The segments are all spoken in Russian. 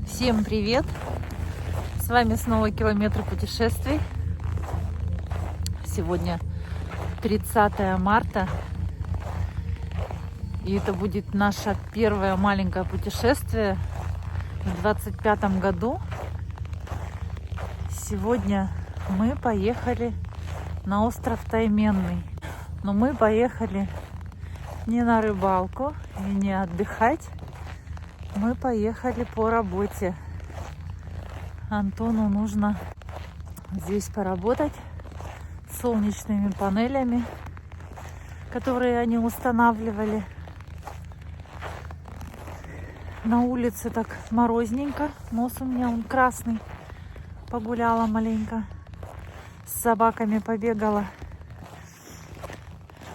Всем привет! С вами снова Километры путешествий. Сегодня 30 марта. И это будет наше первое маленькое путешествие в 25-м году. Сегодня мы поехали на остров Тайменный. Но мы поехали не на рыбалку и не отдыхать. Мы поехали по работе. Антону нужно здесь поработать с солнечными панелями, которые они устанавливали. На улице так морозненько. Нос у меня он красный. Погуляла маленько. С собаками побегала.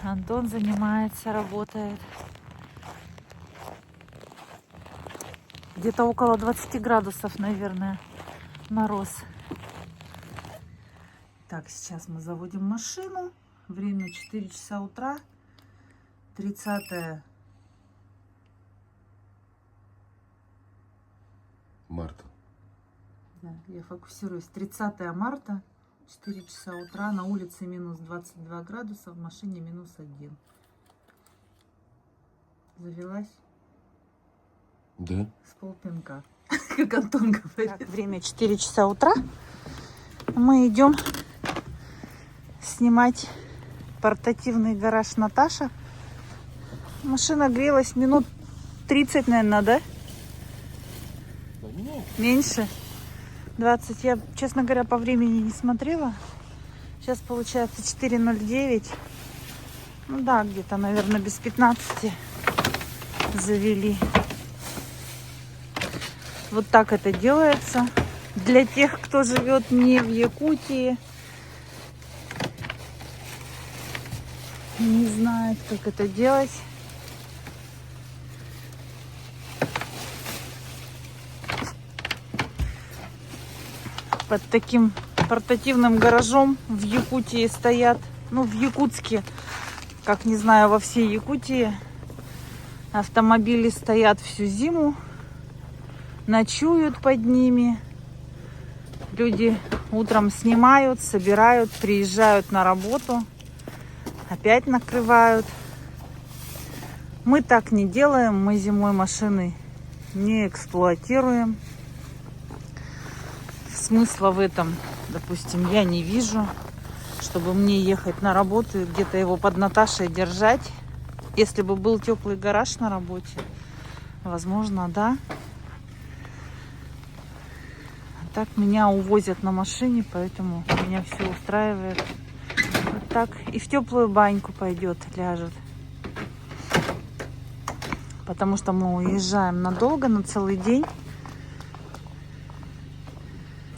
Антон занимается, работает. Где-то около 20 градусов, наверное, мороз. Так, сейчас мы заводим машину. Время 4 часа утра. 30 марта. Да, я фокусируюсь. 30 марта, 4 часа утра. На улице минус 22 градуса, в машине минус 1. Завелась? Да. С полпинка, как Антон говорит. Так, время 4 часа утра. Мы идем снимать портативный гараж Наташа. Машина грелась минут 30, наверное, да? Да нет. Меньше? 20. Я, честно говоря, по времени не смотрела. Сейчас получается 4:09. Ну да, где-то, наверное, без 15 завели. Вот так это делается. Для тех, кто живет не в Якутии, не знает, как это делать. Под таким портативным гаражом в Якутии стоят, ну, в Якутске, как не знаю, во всей Якутии, автомобили стоят всю зиму, ночуют под ними. Люди утром снимают, собирают, приезжают на работу, опять накрывают. Мы так не делаем, мы зимой машины не эксплуатируем. Смысла в этом, допустим, я не вижу, чтобы мне ехать на работу и где-то его под Наташей держать. Если бы был теплый гараж на работе, возможно, да. Так меня увозят на машине, поэтому меня все устраивает. Вот так. И в теплую баньку пойдет, ляжет. Потому что мы уезжаем надолго, на целый день.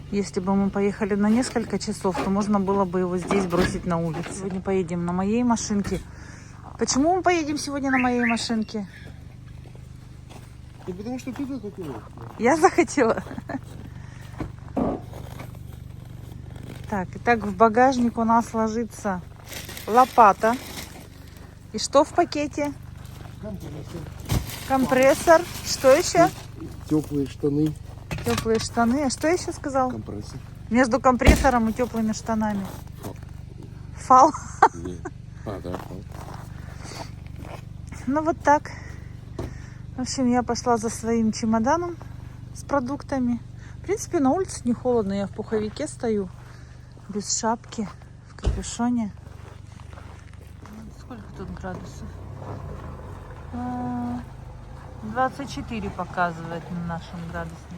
Если бы мы поехали на несколько часов, то можно было бы его здесь бросить на улице. Сегодня поедем на моей машинке. Почему мы поедем сегодня на моей машинке? Да потому что ты захотела. Я захотела. Так, итак, в багажник у нас ложится лопата. И что в пакете? Компрессор. Что еще? Теплые штаны. Теплые штаны. А что еще сказал? Компрессор. Между компрессором и теплыми штанами. Фал. Нет. А, да, фал. Ну вот так. В общем, я пошла за своим чемоданом с продуктами. В принципе, на улице не холодно. Я в пуховике стою. Без шапки, в капюшоне. Сколько тут градусов? 24 показывает на нашем градуснике.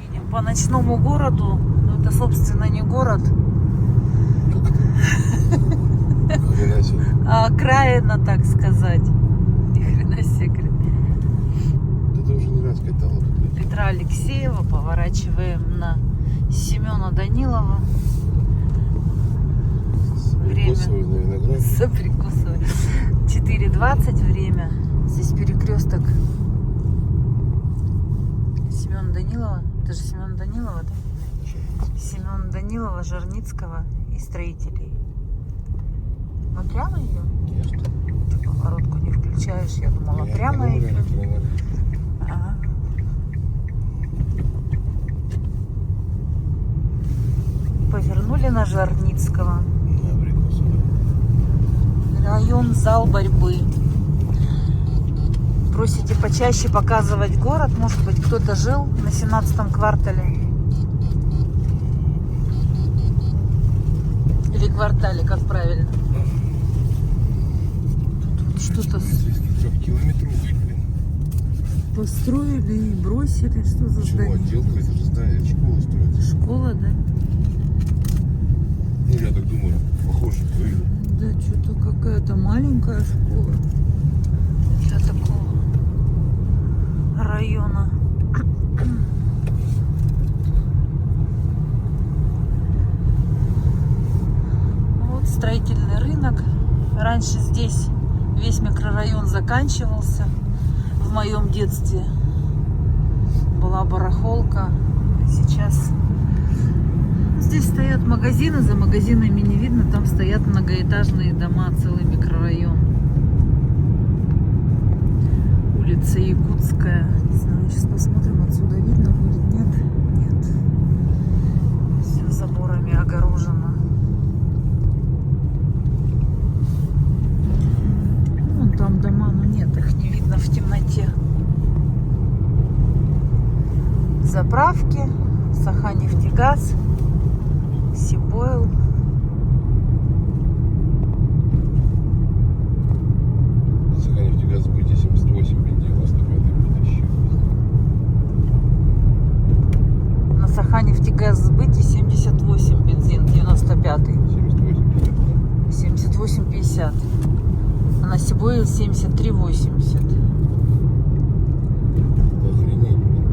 Едем по ночному городу. Но это, собственно, не город. А окраина, так сказать. Ни хрена себе, говорит. Да ты уже не раз катала тут. Петра Алексеева. Поворачиваем на Семена Данилова. Время. Соприкусывай. 4:20 время. Здесь перекресток Семена Данилова. Это же Семена Данилова, да? Семена Данилова, Жарницкого и строителей. Мы прямо идем? Конечно. Поворотку не включили. включаешь? Я думала, прямо экономили, идем. экономили. Ага. Повернули на Жарницкого. На абрикосовый. Район зал борьбы. Просите почаще показывать город. Может быть, кто-то жил на 17-м квартале. Или квартале, как правильно. Тут вот что-то 3 километров, блин. построили и бросили. Что за Почему здание? отделка? Это же здание, школа строится. Школа, да? Ну, я так думаю, похоже, выглядит. Да, что-то какая-то маленькая школа для такого района. Вот строительный рынок. Раньше здесь весь микрорайон заканчивался. В моем детстве была барахолка. Сейчас здесь стоят магазины, за магазинами не видно, там стоят многоэтажные дома, целый микрорайон. Улица Якутская. Не знаю, сейчас посмотрим, отсюда видно будет, нет? Нет. Все заборами огорожено. Вон там дома, но нет, их не видно в темноте. Заправки, Саханефтегаз, Сибойл. Саханефтегаз сбытие 78 бензин, 95 тысячи. На Саханефтегаз сбытие 78 бензин, 95-й. 78 50. 78,50. А на Сибойл 73,80. Это охренеть, блин.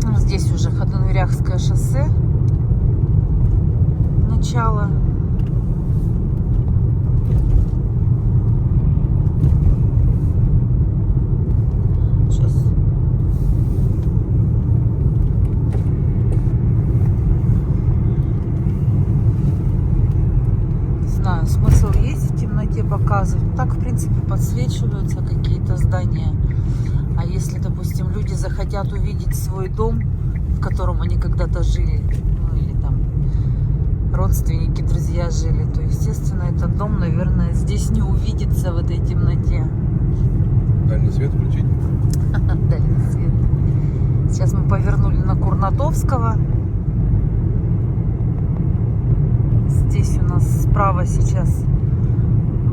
Ну, здесь уже Ходынверяхское шоссе. Начало. Сейчас. Не знаю, смысл ездить в темноте показывать. Так, в принципе, подсвечиваются какие-то здания. А если, допустим, люди захотят увидеть свой дом, в котором они когда-то жили, ну или там родственники, друзья жили, то, естественно, этот дом, наверное, здесь не увидится в этой темноте. Дальний свет включить? Дальний свет. Сейчас мы повернули на Курнатовского. Здесь у нас справа сейчас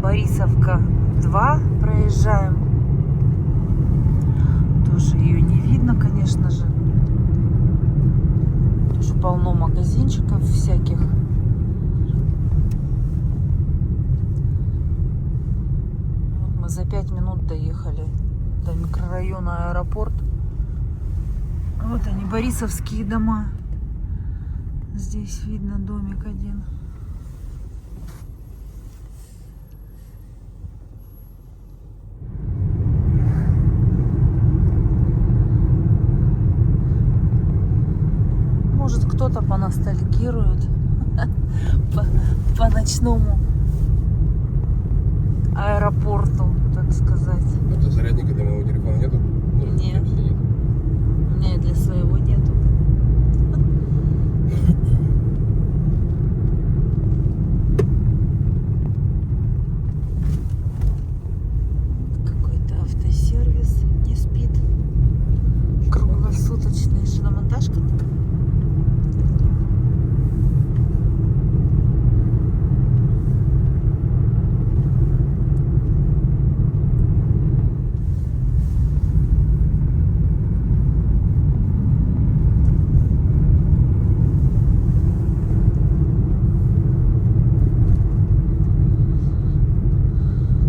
Борисовка 2 проезжаем. Тоже ее не видно, конечно же. Тоже полно магазинчиков всяких. Вот мы за 5 минут доехали до микрорайона Аэропорт. Вот они, борисовские дома. Здесь видно домик один. Может, кто-то поностальгирует по ночному аэропорту, так сказать. Это зарядника для моего телефона нету? Ну, Нет. нет. У меня и для своего нету. Какой-то автосервис не спит. Круглосуточный. Шиномонтажка?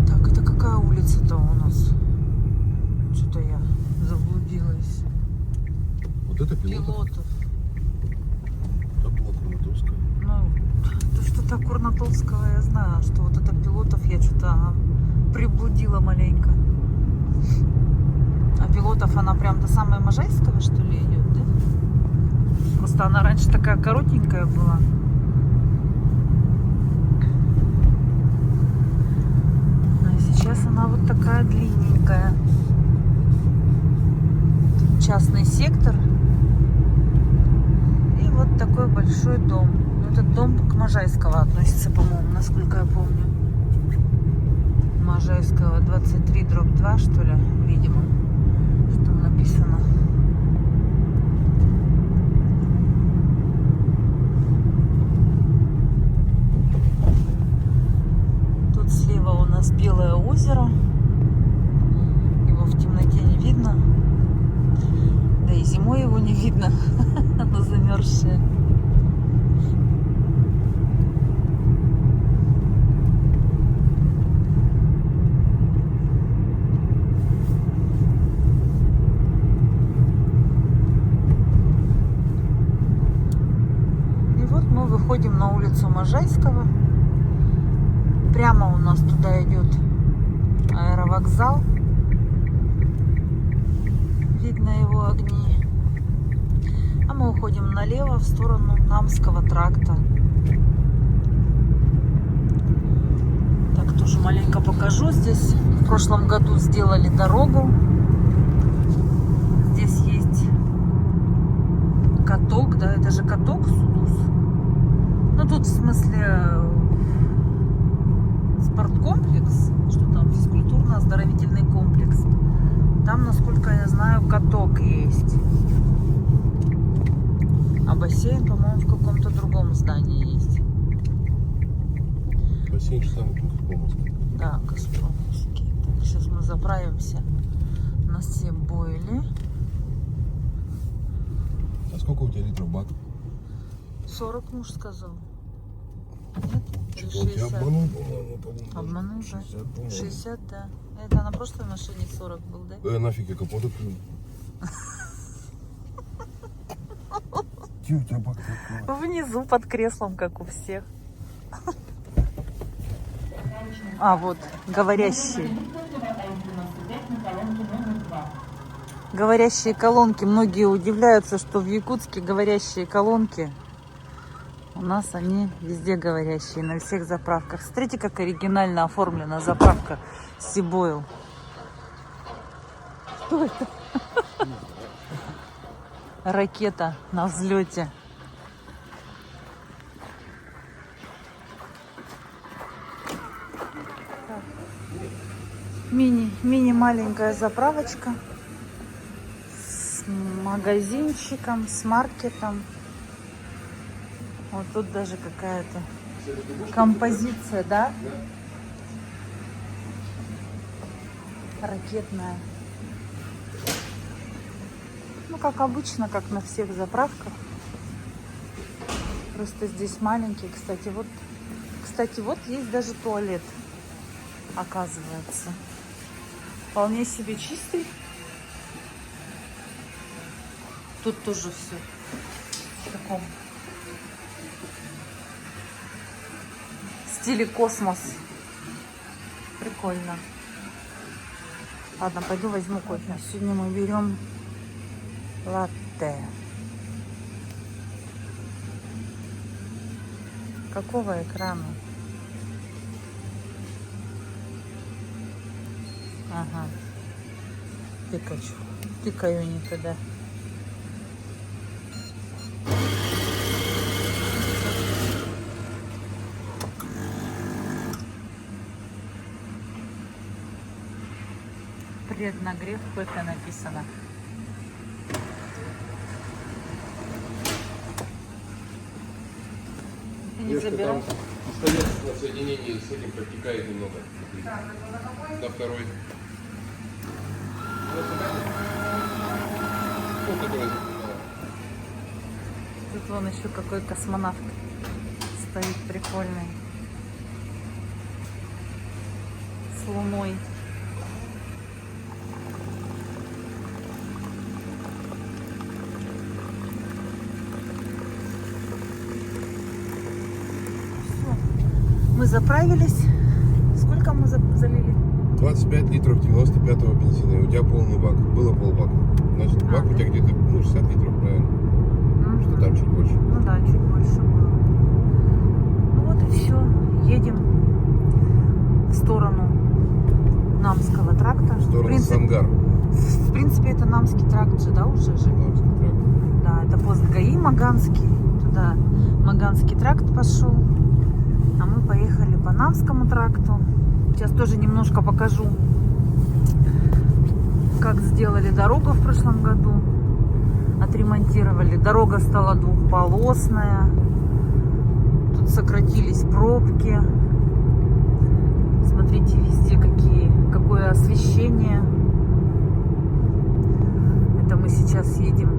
Так, это какая улица-то у нас? Что-то я заблудилась. Вот это пилотов. Пилотов. Это была Курнатовская. Ну, то что-то Курнатовского я знаю, что вот это Пилотов я что-то приблудила маленько. А Пилотов она прям до самой Можайского, что ли, идет, да? Просто она раньше такая коротенькая была. А сектор. И вот такой большой дом. Ну, этот дом к Можайского относится, по-моему, насколько я помню. Можайского 23/2, что ли, видимо, что там написано. Тут слева у нас Белое озеро. Его в темноте не видно. Да и зимой его не видно. Оно замерзшее. И вот мы выходим на улицу Можайского. Прямо у нас туда идет аэровокзал. Видно его огни. А мы уходим налево в сторону Намского тракта. Так, тоже маленько покажу. Здесь в прошлом году сделали дорогу. Здесь есть каток, да, это же каток Судус. Ну тут в смысле спорткомплекс, что там, физкультурно-оздоровительный комплекс. Там, насколько я знаю, каток есть. А бассейн, по-моему, в каком-то другом здании есть. Бассейн же самый Газпромовский. Да, Газпромовский. Так, сейчас мы заправимся на Себойли. А сколько у тебя литров бак? 40 муж сказал. Нет? Или Что-то он тебя 60? обманул, по-моему, Обманул, да? 60, по-моему. 60, да. Это на прошлой машине 40 был, да? Нафиг я капот открыл. Где у тебя бак такой? Внизу под креслом, как у всех. А, вот, говорящие. Говорящие колонки. Многие удивляются, что в Якутске говорящие колонки. У нас они везде говорящие, на всех заправках. Смотрите, как оригинально оформлена заправка Себойл. Что это? Ракета на взлете. Мини маленькая заправочка с магазинчиком, с маркетом. Вот тут даже какая-то композиция, да? Ракетная. Ну, как обычно, как на всех заправках. Просто здесь маленький. Кстати, вот есть даже туалет, оказывается. Вполне себе чистый. Тут тоже все в таком стиле космос. Прикольно. Ладно, пойду возьму кофе. Сегодня мы берем латте. Какого экрана? Ага. Пикачу. Тыкаю не туда. Преднагрев кофе написано. Ты не забирай. Пистолет на соединении с этим протекает немного. На второй. Вот такой. Тут вон еще какой космонавт стоит прикольный. С луной. Мы заправились. Сколько мы залили? 25 литров 95-го бензина. И у тебя полный бак. Было полбака. Значит, бак у тебя где-то 60 литров, правильно? Что там чуть больше. Ну да, чуть больше было. Ну вот и все. Едем в сторону Намского тракта. В сторону Сангар. В принципе, это Намский тракт же, да, уже же? Намский тракт. Да, это пост ГАИ Маганский. Туда Маганский тракт пошел. А мы поехали по Намскому тракту. Сейчас тоже немножко покажу, как сделали дорогу в прошлом году. Отремонтировали. Дорога стала двухполосная. Тут сократились пробки. Смотрите, везде какое освещение. Это мы сейчас едем.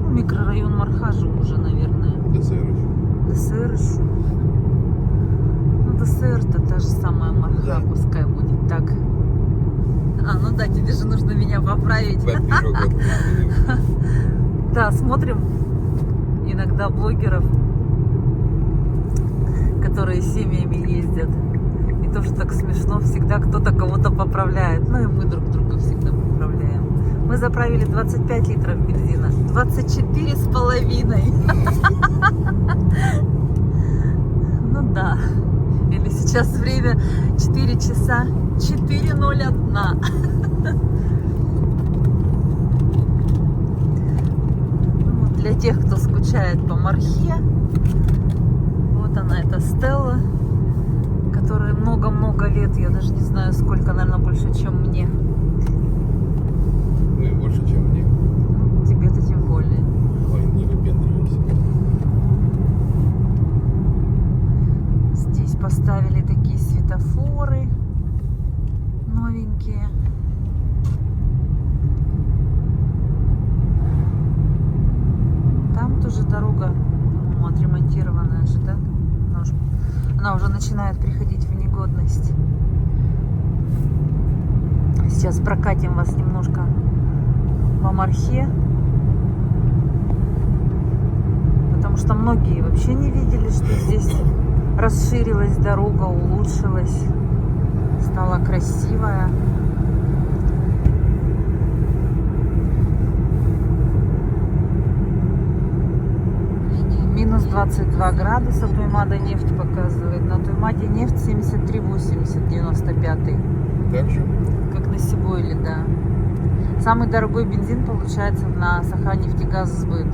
Ну, микрорайон Мархажу уже, наверное. ДСР еще. ДСР еще. Ну, ДСР-то та же самая Марха, Да. пускай будет так. Ну да, тебе же нужно меня поправить. Да, пирог вот изменился. Да, смотрим иногда блогеров, которые семьями ездят. И тоже так смешно, всегда кто-то кого-то поправляет. Ну и мы друг друга всегда поправляем. Мы заправили 25 литров бензина. 24 с половиной. Ну да. Или сейчас время 4 часа 4:01. Ну, для тех, кто скучает по Мархе, вот она, эта Стелла, которой много-много лет, я даже не знаю сколько, наверное, больше, чем мне. Ну и больше, чем мне. Тебе-то тем более. Ой, не выпендривайся. Здесь поставили такие светофоры новенькие. Там тоже дорога, по-моему, отремонтированная же, да? Она уже начинает приходить в негодность. Сейчас прокатим вас немножко по Мархе. Потому что многие вообще не видели, что здесь расширилась дорога, улучшилась, стала красивая. Минус 22 градуса Туймада нефть показывает. На Туймаде нефть 73,80, 95. Так же? Как на Сибойле, да. Самый дорогой бензин получается на Саханнефтегазсбыт.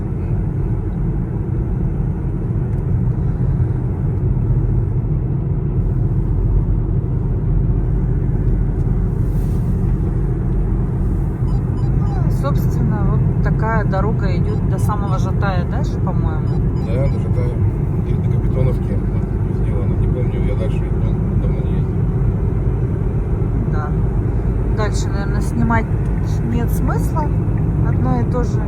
Собственно, вот такая дорога идет до самого Жатая, да, же, по-моему? Да, даже до Капитоновки сделано. Не помню, я дальше давно не ездил. Да. Дальше, наверное, снимать нет смысла. Одно и то же.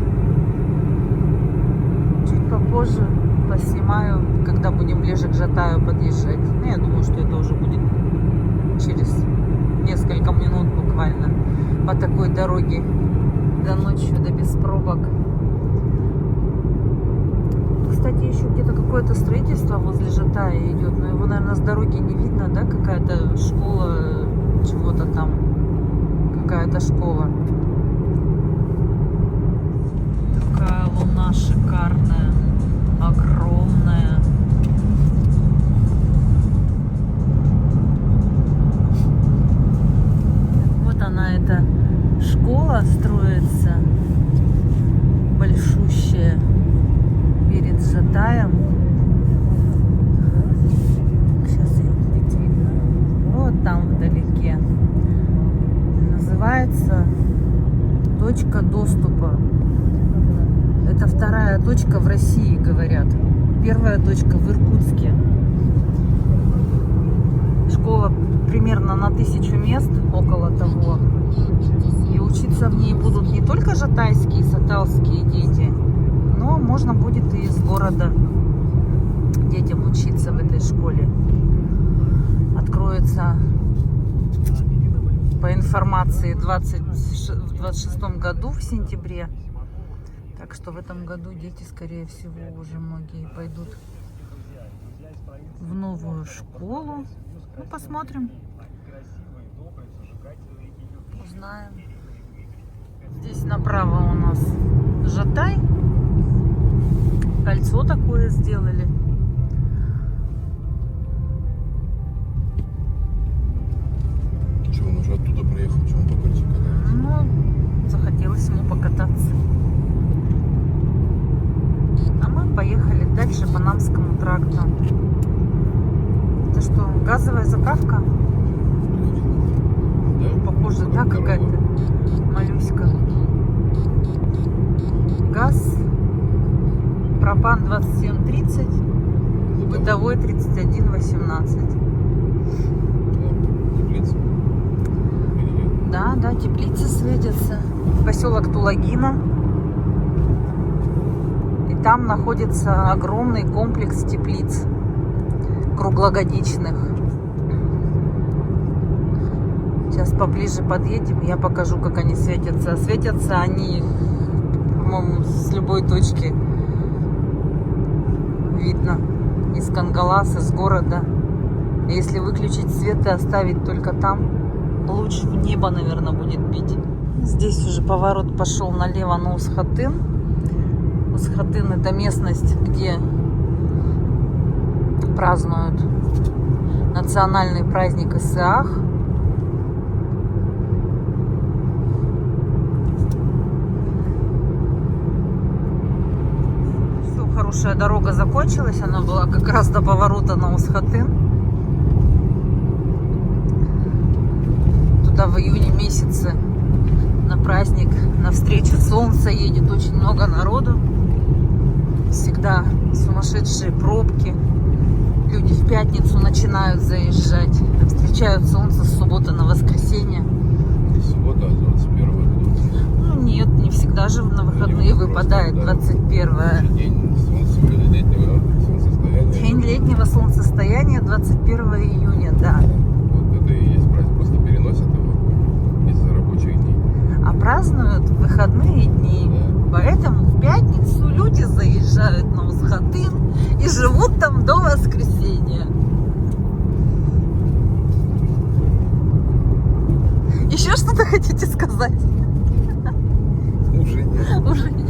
Чуть попозже поснимаю, когда будем ближе к Жатаю подъезжать. Ну, я думаю, что это уже будет через несколько минут буквально по такой дороге. До ночью, да без пробок. Кстати, еще где-то какое-то строительство возле Жатая идет, но его, наверное, с дороги не видно, да? Какая-то школа, чего-то там. Какая-то школа. Такая луна шикарная, огромная. Вот она, эта школа строится, большущая, перед Жатаем. Сейчас ее будет видно. Вот там вдалеке. Называется точка доступа. Это вторая точка в России, говорят. Первая точка в Иркутске. Школа примерно на 1000 мест, около того. И учиться в ней будут не только жатайские, саталские дети, но можно будет и из города детям учиться в этой школе. Откроется, по информации, в 26 году, в сентябре. Так что в этом году дети, скорее всего, уже многие пойдут в новую школу. Ну, посмотрим. Узнаем. Здесь направо у нас Жатай. Кольцо такое сделали. Что, он уже оттуда проехал, что он по кольцу катается? Ну, Это что, газовая заправка? Да? Похоже, да, какая-то малюська. Газ. Пропан 27.30. Бытовой 31.18. Да, да, теплицы светятся. Поселок Тулагина. И там находится огромный комплекс теплиц круглогодичных. Сейчас поближе подъедем, я покажу, как они светятся. Светятся они, по-моему, с любой точки видно. Из Кангалас, из города. Если выключить свет и оставить только там, луч в небо, наверное, будет бить. Здесь уже поворот пошел налево на Усхотын. Усхотын — это местность, где празднуют национальный праздник Исаак. Все, хорошая дорога закончилась. Она была как раз до поворота на Усхотын. Туда в июне месяце на праздник, на встречу солнца едет очень много народу. Всегда сумасшедшие пробки. Люди в пятницу начинают заезжать. Встречают солнце с субботы на воскресенье. Не суббота, а 21-го. Ну нет, не всегда же на выходные выпадает 21-е. День летнего солнцестояния 21 июня, да. Вот это и есть праздник. Просто переносят его из-за рабочих дней. А празднуют в выходные дни. Да. Поэтому в пятницу люди заезжают на Усхотын и живут там до воскресенья. Еще что-то хотите сказать? Уже нет. Уже нет.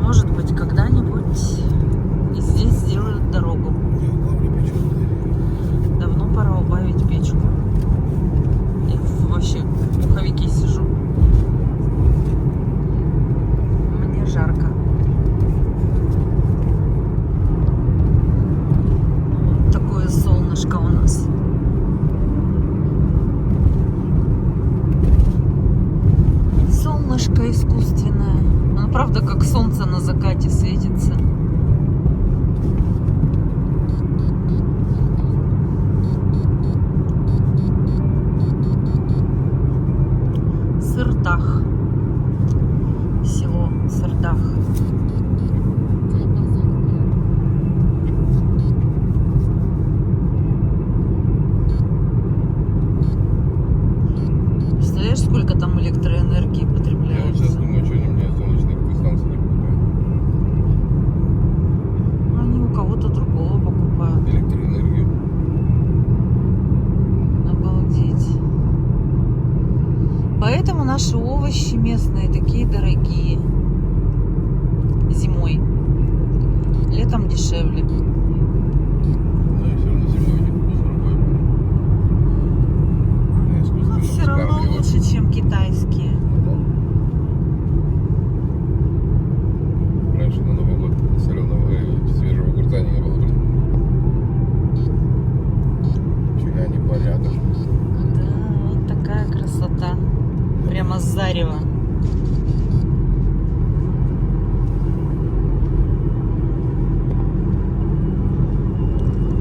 Может быть, когда-нибудь и здесь сделают дорогу. Не, главное, печёт. Давно пора убавить печку. Я вообще в пуховике сижу. Мне жарко. Такое солнышко у нас. Солнышко искусственное. Оно правда как солнце на закате светится. Сырдах. Село Сырдах. Представляешь, сколько там электроэнергии Я вот сейчас потребляется? думаю, что они мне солнечные станции не покупают. Ну, они у кого-то другого покупают. Электроэнергию. Обалдеть. Поэтому наши овощи местные такие дорогие. Зимой. Летом дешевле. Но и все равно зимой у них вкус другой будет. Но все равно лучше, чем китайские. Раньше на Новый год соленого свежего огурца не было. Фига они порядок. Да, вот такая красота. Прямо с зарева.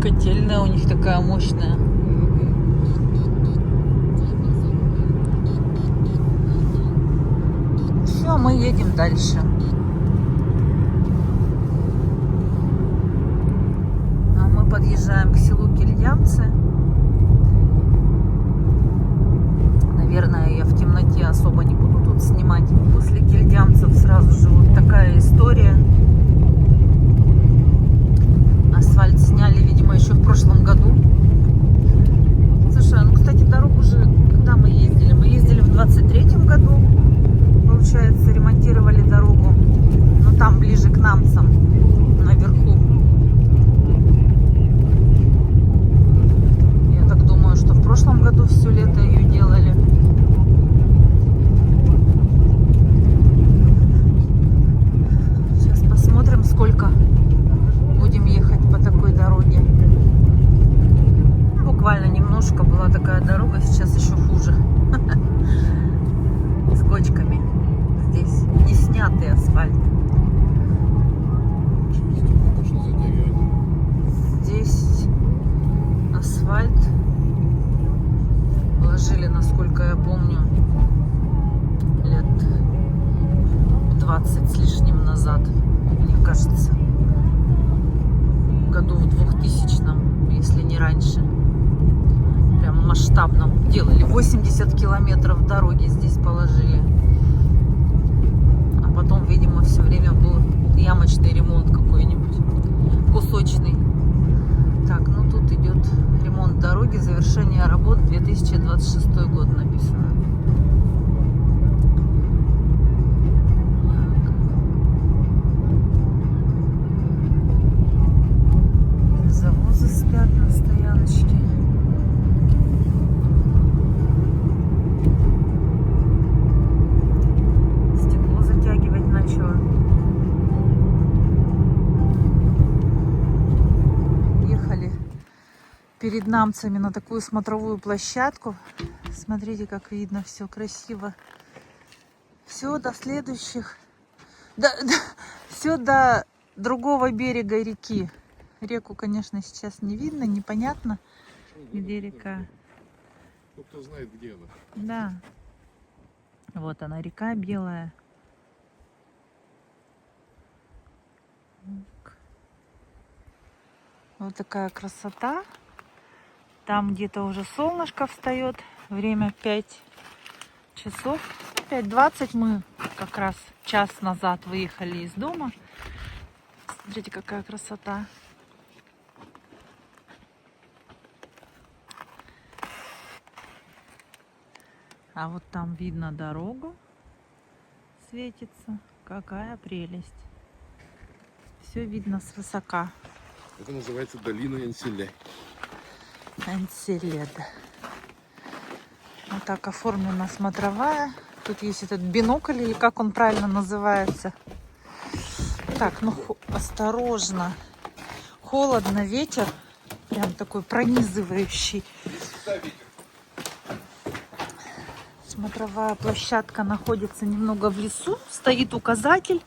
Котельная у них такая мощная. Все, мы едем дальше. А мы подъезжаем к селу Кильямцы. Наверное, я в темноте особо не буду тут снимать. После Кильямцев сразу же вот такая история. Асфальт сняли, видимо, еще в прошлом году. Слушай, ну, кстати, дорогу же, когда мы ездили? Мы ездили в 23-м году. Получается, ремонтировали дорогу. Но там ближе к Намцам, наверху. такая дорога, сейчас еще хуже. С кочками. Здесь не снятый асфальт. Стекло пошло затягивать. Здесь асфальт положили, насколько я помню, лет 20 с лишним назад, мне кажется. Году в 2000-м, если не раньше. Прям масштабно делали. 80 километров дороги здесь положили. А потом, видимо, все время был ямочный ремонт какой-нибудь. Кусочный. Так, ну тут идет ремонт дороги. Завершение работ 2026 год написано. Завозы спят на стояночке. Стекло затягивать начало. Ехали перед намцами на такую смотровую площадку. Смотрите, как видно, все красиво. Все до следующих. Все до другого берега реки. Реку, конечно, сейчас не видно, непонятно, где река. Ну, кто знает, где она. Да. Вот она, река белая. Вот такая красота. Там где-то уже солнышко встает. Время 5 часов. 5:20 мы как раз час назад выехали из дома. Смотрите, какая красота. А вот там видно дорогу, светится. Какая прелесть. Все видно свысока. Это называется долина Энселе. Энселеда. Вот так оформлена смотровая. Тут есть этот бинокль, или как он правильно называется. Так, ну осторожно. Холодно, ветер. Прям такой пронизывающий. Смотровая площадка находится немного в лесу. Стоит указатель.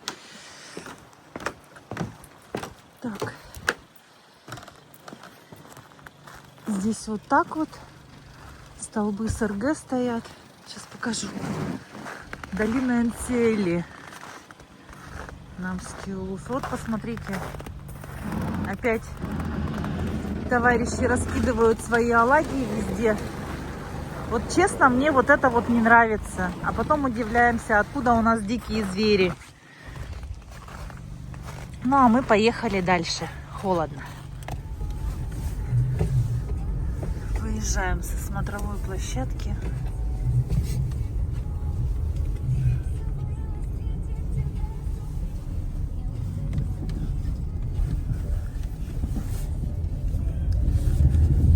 Так. Здесь вот так вот. Столбы с РГ стоят. Сейчас покажу. Долина Энселе. Намский улус. Вот, посмотрите. Опять товарищи раскидывают свои оладьи везде. Вот честно, мне вот это вот не нравится. А потом удивляемся, откуда у нас дикие звери. Ну, а мы поехали дальше. Холодно. Выезжаем со смотровой площадки.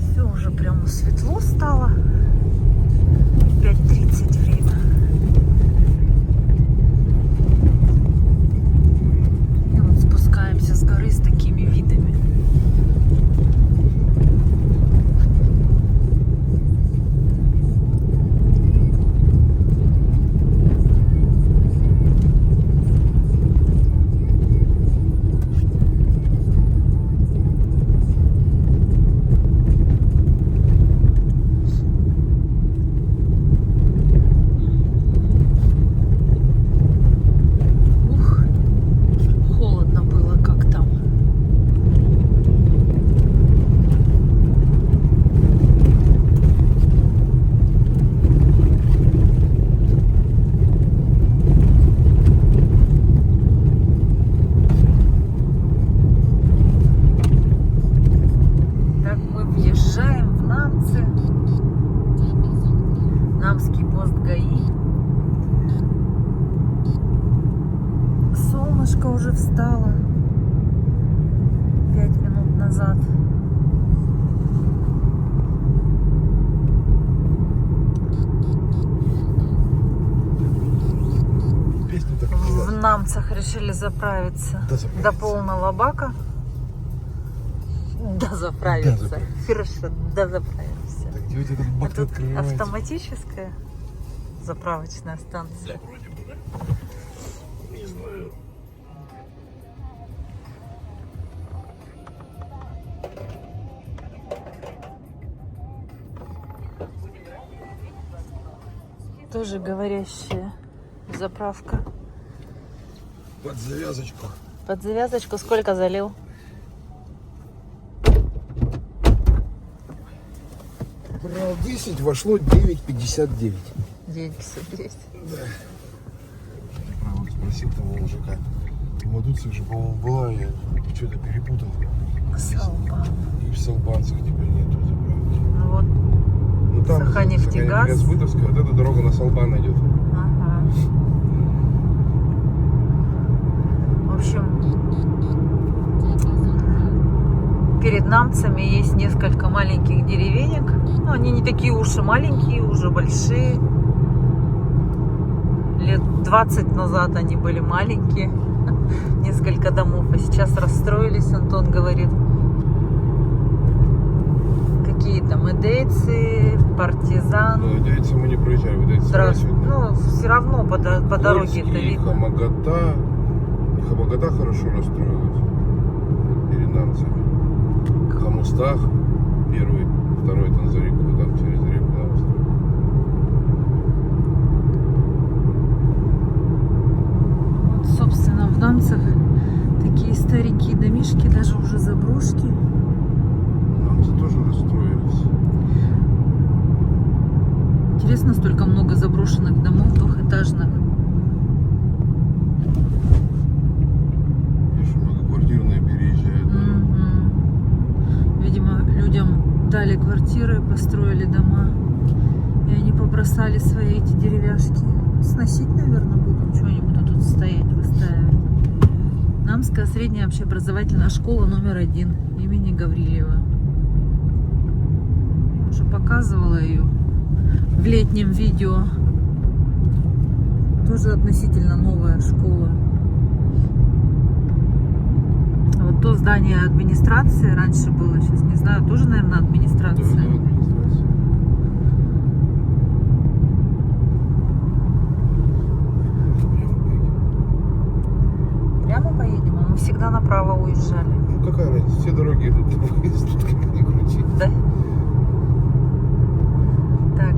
Все уже прямо светло стало. 5:30 время. И вот спускаемся с горы с такими видами. Солнышко уже встало 5 минут назад. В Намцах решили заправиться до полного бака. Дозаправиться. Хорошо, дозаправимся. Идете, этот бак Это открываете. автоматическая заправочная станция. Не знаю. Тоже говорящая заправка. Под завязочку. Под завязочку сколько залил? Брал 10, вошло 9,59. 9,59. Да. Вот спросил того мужика. Мадуция же, по-моему, была, я что-то перепутал. Салпан. И в Салбанцах теперь нету заправки. Ну вот. Ну там Саханефтегаз. Саханефтегаз-Бытовская, вот эта дорога на Салбан идет. Ага. В общем, перед намцами есть несколько маленьких деревенек. Ну, они не такие уж и маленькие, уже большие. Лет 20 назад они были маленькие. Несколько домов. А сейчас расстроились, Антон говорит. Какие там идейцы, партизан. Ну, идейцы мы не проезжали, вот эти Ну, все равно по дороге это видно. Хамагата. Хамагата хорошо расстроилась перед намцами. Хамустах первый, второй там за реку, там через реку на остров. Вот, собственно, в Намцах такие старенькие домишки, даже уже заброшки. Намцы тоже расстроились. Интересно, столько много заброшенных домов двухэтажных. Видишь, многоквартирные переезжают. Видимо, людям дали квартиры, построили дома. И они побросали свои эти деревяшки. Сносить, наверное, будут. Чего они будут тут стоять, выстаивать? Намская средняя общеобразовательная школа номер 1 имени Гаврилева. Я уже показывала ее в летнем видео. Тоже относительно новая школа. Вот то здание администрации раньше было, сейчас не знаю, тоже, наверное, администрация. Да, администрация. Прямо поедем, а мы всегда направо уезжали. Ну какая разница, все дороги идут на выезд, тут как ни крути. Да? Так,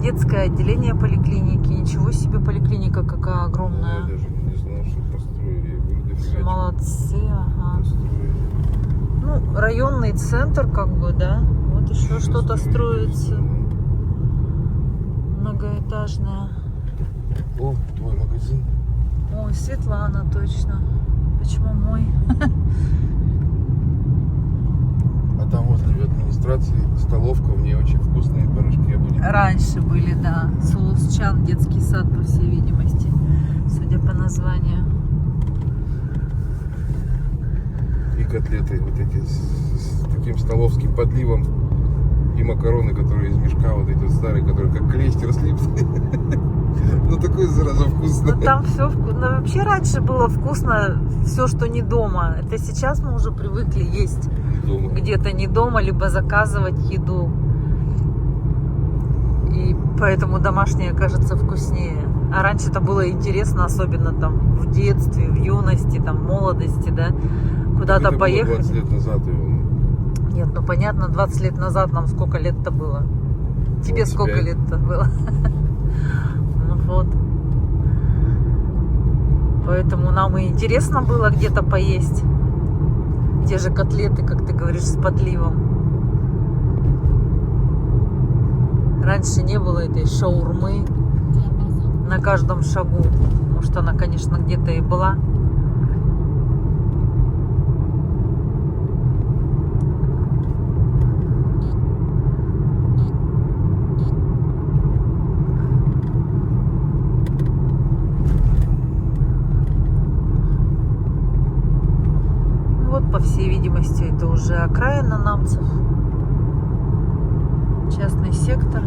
детское отделение поликлиники. Ничего себе, поликлиника какая Я огромная. даже не знал, что построили. Я говорю, да фига, Молодцы, ага. построили. Ну, районный центр, как бы, да. Вот еще что-то строится. Многоэтажное. О, твой магазин. Ой, Светлана, точно. Почему мой? А там возле администрации столовка, в ней очень вкусные пирожки будут. Раньше были, да. Сулусчан, детский сад, по всей видимости, судя по названию. И котлеты вот эти с таким столовским подливом. И макароны, которые из мешка, вот эти вот старые, которые как клейстер слипты. Ну такой, зараза, вкусный. Ну там все вкусно. Ну, вообще раньше было вкусно все, что не дома. Это сейчас мы уже привыкли есть Дома. где-то не дома, либо заказывать еду. И поэтому домашнее кажется вкуснее. А раньше это было интересно, особенно там в детстве, в юности, там в молодости, да. Куда-то Это было поехать. 20 лет назад его. Нет, ну понятно, 20 лет назад нам сколько лет-то было? Тебе 25. сколько лет-то было? Ну вот. Поэтому нам и интересно было где-то поесть. Те же котлеты, как ты говоришь, с подливом. Раньше не было этой шаурмы на каждом шагу. Может, она, конечно, где-то и была. По всей видимости, это уже окраина Намцев. Частный сектор.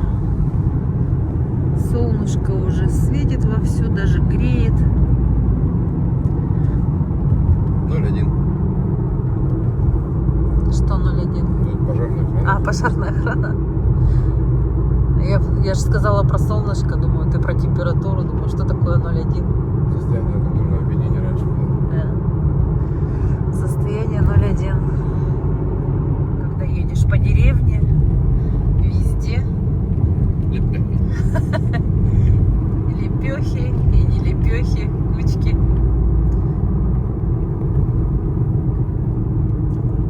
Солнышко уже светит вовсю, даже греет. 0,1. Что 0,1? Пожарная охрана. А, пожарная охрана. Я же сказала про солнышко, думаю, ты про температуру, думаю, что такое 0,1. Состояние культурного опьянения раньше было. Состояние 0,1. Когда едешь по деревне, везде лепехи и не лепехи, кучки.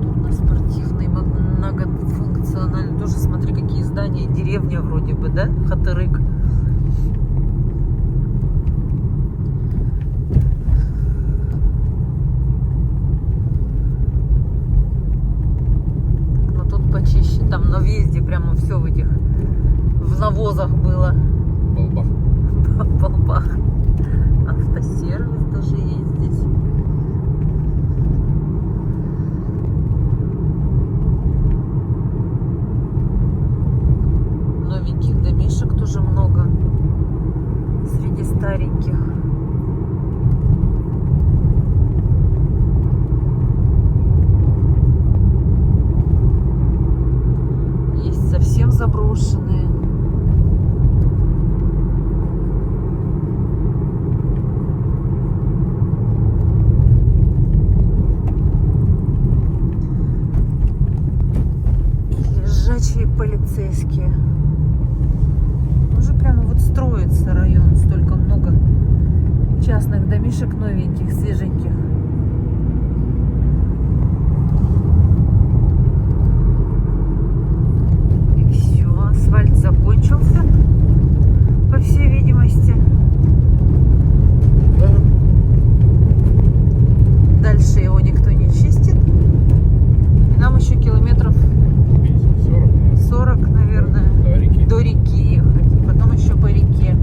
Культурно-спортивный, многофункциональный. Тоже смотри, какие здания. Деревня вроде бы, да? Хатырык. Но тут почище. Там на въезде прямо все в этих, в навозах было. Болбах. В болбах. Автосервис даже есть здесь. Новеньких домишек тоже много среди стареньких. Есть совсем заброшенные. Лежачие полицейские. Уже прямо вот строится район. Столько много частных домишек новеньких, свеженьких. И все, асфальт закончился, по всей видимости. Да. Дальше его никто не чистит. И нам еще километров 40, наверное, до реки ехать. Потом еще по реке.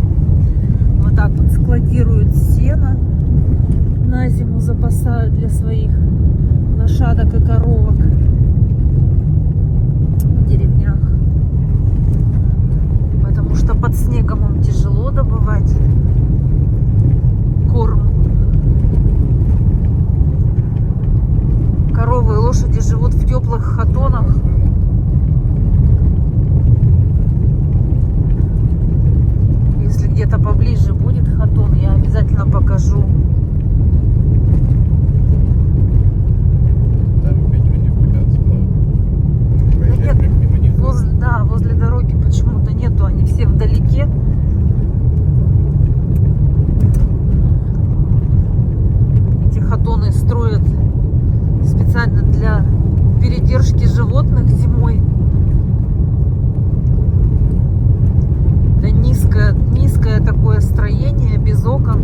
Вот так вот складируют сено. На зиму запасают для своих лошадок и коровок в деревнях. Потому что под снегом им тяжело добывать корм. Коровы и лошади живут в теплых хатонах. Если где-то поближе будет хатон, я обязательно покажу. Там опять не впрягаться, но проезжать прям мимо них. Возле дороги почему-то нету, они все вдалеке. Эти хатоны строят специально для передержки животных зимой. Да низкое такое строение, без окон,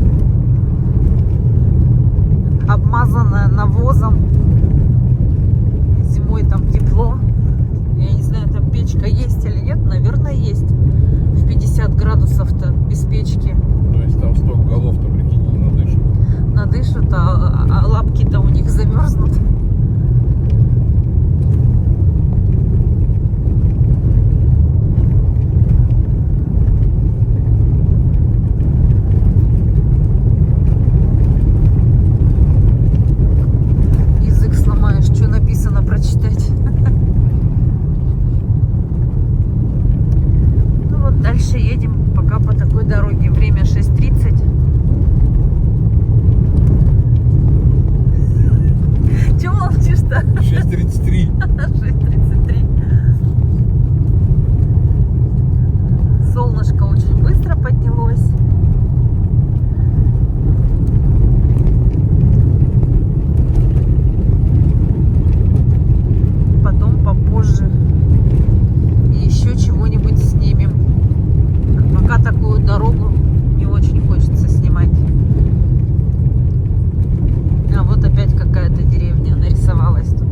обмазанное навозом. Зимой там тепло. Я не знаю, там печка есть или нет. Наверное, есть. В 50 градусов-то без печки. Ну, если там 100 голов, то прикинь, не надышит. Надышат, а лапки-то у них замерзнут. Язык сломаешь, что написано, прочитать. Ну вот дальше едем пока по такой дороге. Время 6:30. Чего молчишь-то? 6:33. 6:33. Солнышко очень быстро поднялось. Потом попозже еще чего-нибудь снимем. Пока такую дорогу не очень хочется снимать. А вот опять какая-то деревня нарисовалась тут.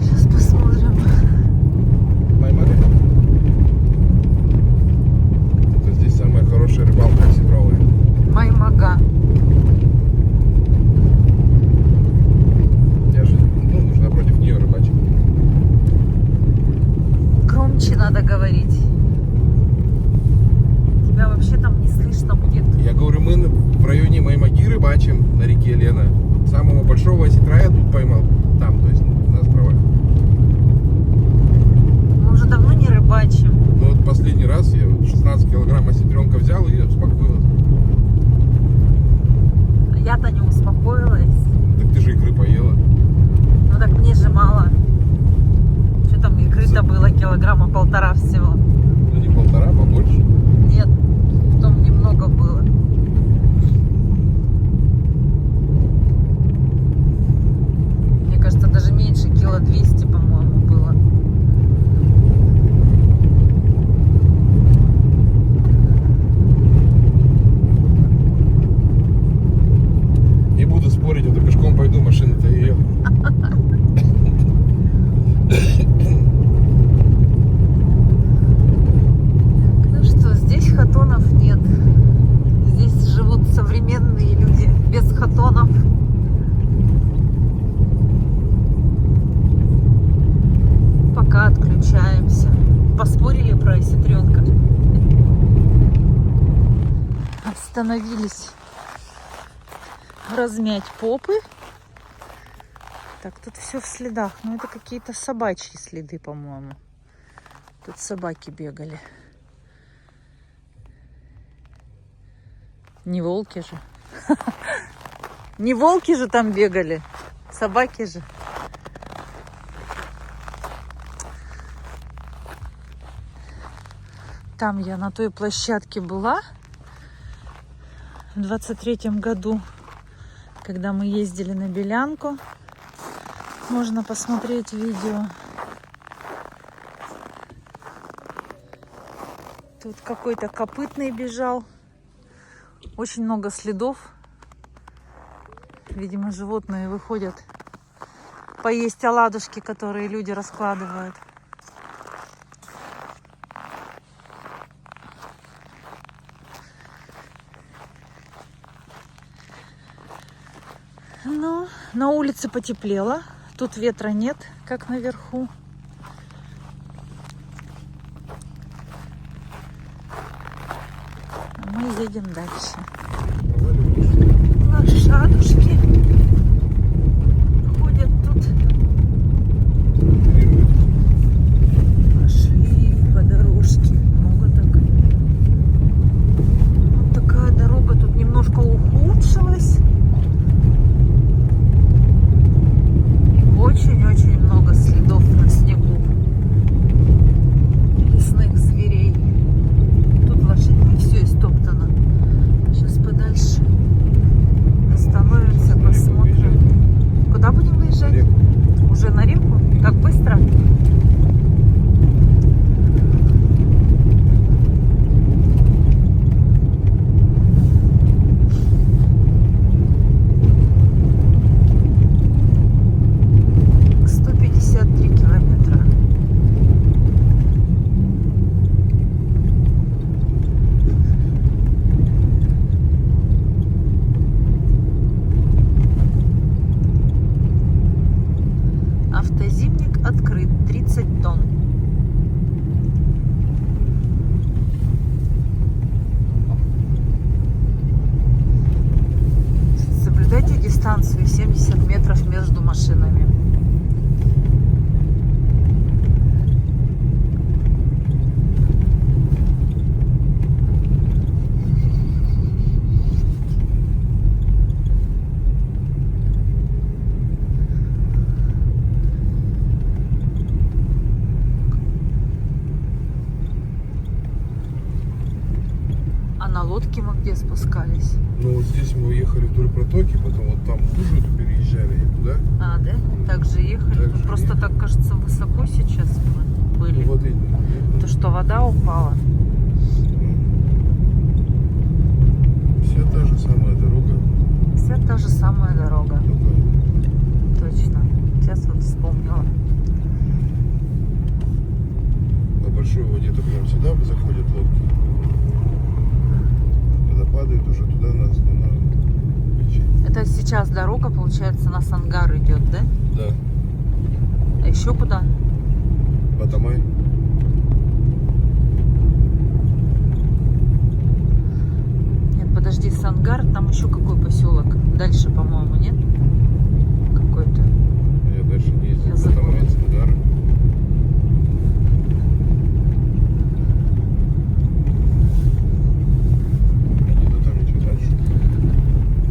Сейчас посмотрим. Маймага. Это здесь самая хорошая рыбалка осетровая. Маймага. Я же, нужно напротив нее рыбачить. Громче надо говорить. Тебя вообще там не слышно будет. Я говорю, мы в районе Маймаги рыбачим на реке Лена. Самого большого осетра я тут поймал. Там, то есть на островах. Мы уже давно не рыбачим. где-то было килограмма 1,5 всего. Ну не 1,5, побольше. Нет, в том немного было. Мне кажется, даже меньше, 200 кило, по-моему, было. Не буду спорить, а то пешком пойду, машина-то ее. Ну что, здесь хатонов нет. Здесь живут современные люди без хатонов. Пока отключаемся. Поспорили про осетренка. Остановились размять попы. Так, тут все в следах. Ну, это какие-то собачьи следы, по-моему. Тут собаки бегали. Не волки же. Не волки же там бегали. Собаки же. Там я на той площадке была в 23-м году, когда мы ездили на Белянку. Можно посмотреть видео. Тут какой-то копытный бежал. Очень много следов. Видимо, животные выходят поесть оладушки, которые люди раскладывают. Но на улице потеплело. Тут ветра нет, как наверху. А мы едем дальше. Лошадушки ходят тут. Пошли по дорожке. Много так. Вот такая дорога тут немножко ухудшилась. Очень-очень много следов на снегу. Лесных зверей. Тут лошадьми все истоптано. Сейчас подальше остановимся, посмотрим. Куда будем выезжать? Уже на реку? Так быстро? Автозимник открыт, 30 тонн. Соблюдайте дистанцию 70 метров между машинами. На лодке мы где спускались? Ну вот здесь мы уехали вдоль протоки, потом вот там лужу эту переезжали и туда. А, да? Так же ехали? Так же Просто ехали. так, кажется, высоко сейчас мы были. Ну, воды. То, что вода упала. Вся та же самая дорога. Вся та же самая дорога. Только Точно. Сейчас вот вспомнила. на большой воде-то прям всегда заходят лодки. Когда падает уже туда на основную. Это сейчас дорога, получается, на Сангар идет, да? Да. А еще куда? Батамай. Нет, подожди, Сангар, там еще какой поселок? Дальше, по-моему, нет? Какой-то. Я дальше не ездил. Я забыла. Батамай, Сангар. Где-то там ничего дальше.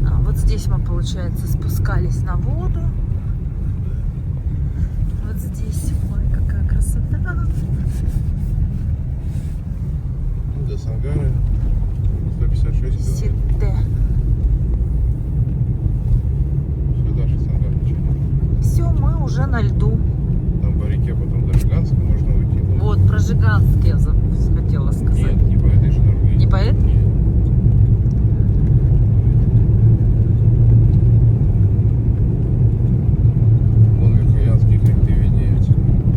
А вот здесь мы, получается, спускались на воду. Вот здесь, ой, какая красота. Жиганский, я хотела сказать. Нет, не по этой же дороге. Не по этой? Нет. Вон Верхоянские хребты виднеются.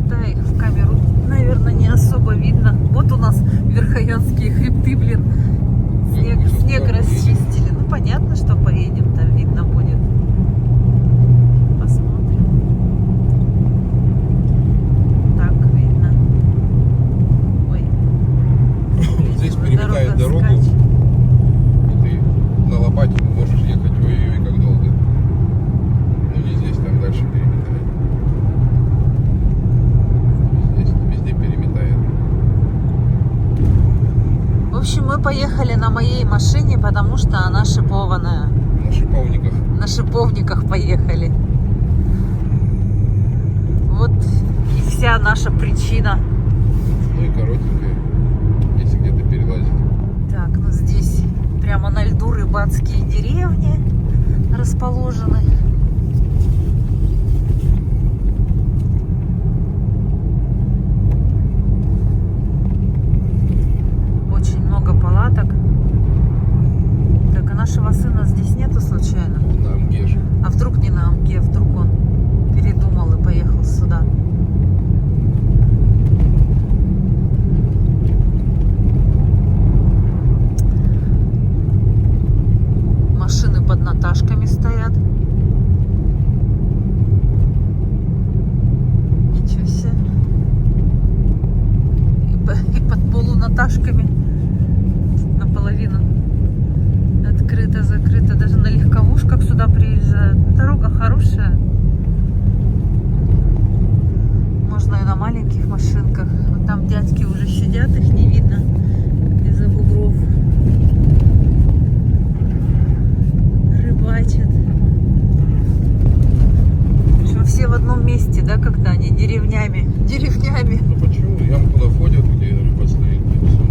Да, их в камеру, наверное, не особо видно. Вот у нас Верхоянские хребты, блин. Снег расчистили. Ну, понятно, что поедем, там видно будет. Посмотрим. Так, видно. Ой. Здесь Видимо, переметает дорогу. скачет. И ты на лопате можешь ехать ой-ой-ой как долго. Ну не здесь, там дальше переметает. Здесь везде переметает. В общем, мы поехали на моей машине, потому что она шипованная. На шиповниках. На шиповниках поехали. Вот и вся наша причина. Ну и коротенькая, если где-то перелазить. Так, ну здесь прямо на льду рыбацкие деревни расположены. Очень много палаток. Так, а нашего сына здесь нету случайно? На Амгеше. А вдруг не на Амге, вдруг он передумал и поехал сюда? Машины под Наташками стоят. Ничего себе. И под полунаташками наполовину. Открыто, закрыто. Даже на легковушках сюда приезжают. Дорога хорошая. Можно и на маленьких машинках. Вот там дядьки уже сидят, их не видно из-за бугров. Рыбачат. Причем все в одном месте, да, когда они деревнями. Деревнями. Ну почему? Ямку находят, где рыба стоит. И всё.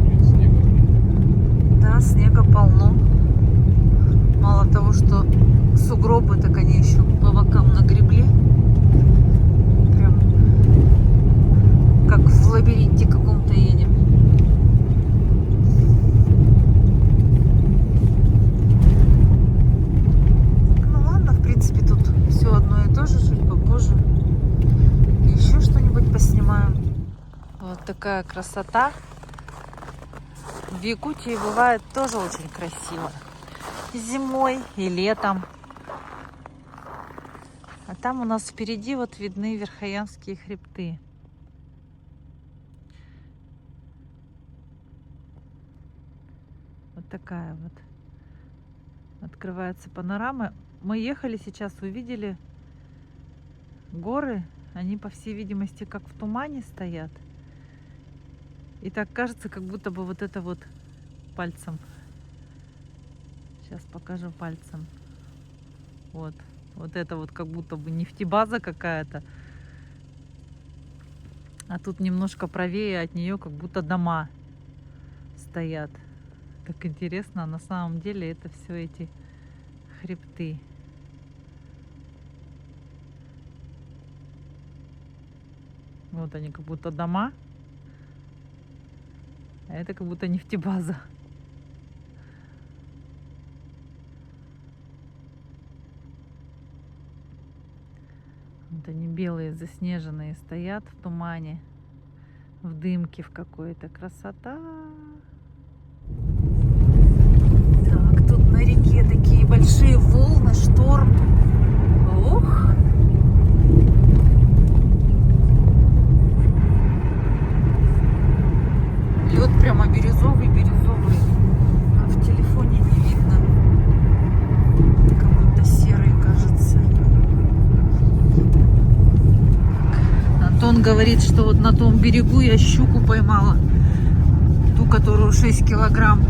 Блин, снега. Да, снега полно. Мало того, что сугробы, так они еще по бокам нагребли. Прям как в лабиринте каком-то едем. Ну ладно, в принципе, тут все одно и то же, чуть попозже. Еще что-нибудь поснимаем. Вот такая красота. В Якутии бывает тоже очень красиво. И зимой, и летом. А там у нас впереди вот видны Верхоянские хребты. Вот такая вот открывается панорама. Мы ехали сейчас, увидели горы. Они, по всей видимости, как в тумане стоят. И так кажется, как будто бы вот это вот пальцем. Сейчас покажу пальцем. Вот. Вот это вот как будто бы нефтебаза какая-то. А тут немножко правее от нее как будто дома стоят. Так интересно, а на самом деле это все эти хребты. Вот они как будто дома. А это как будто нефтебаза. Вот они белые, заснеженные, стоят в тумане, в дымке в какой-то. Красота! Так, тут на реке такие большие волны, шторм. Ох! Лед прямо бирюзовый, а в телефоне не видно. Как будто серый, кажется. Антон говорит, что вот на том берегу я щуку поймала. Ту, которую 6 килограмм.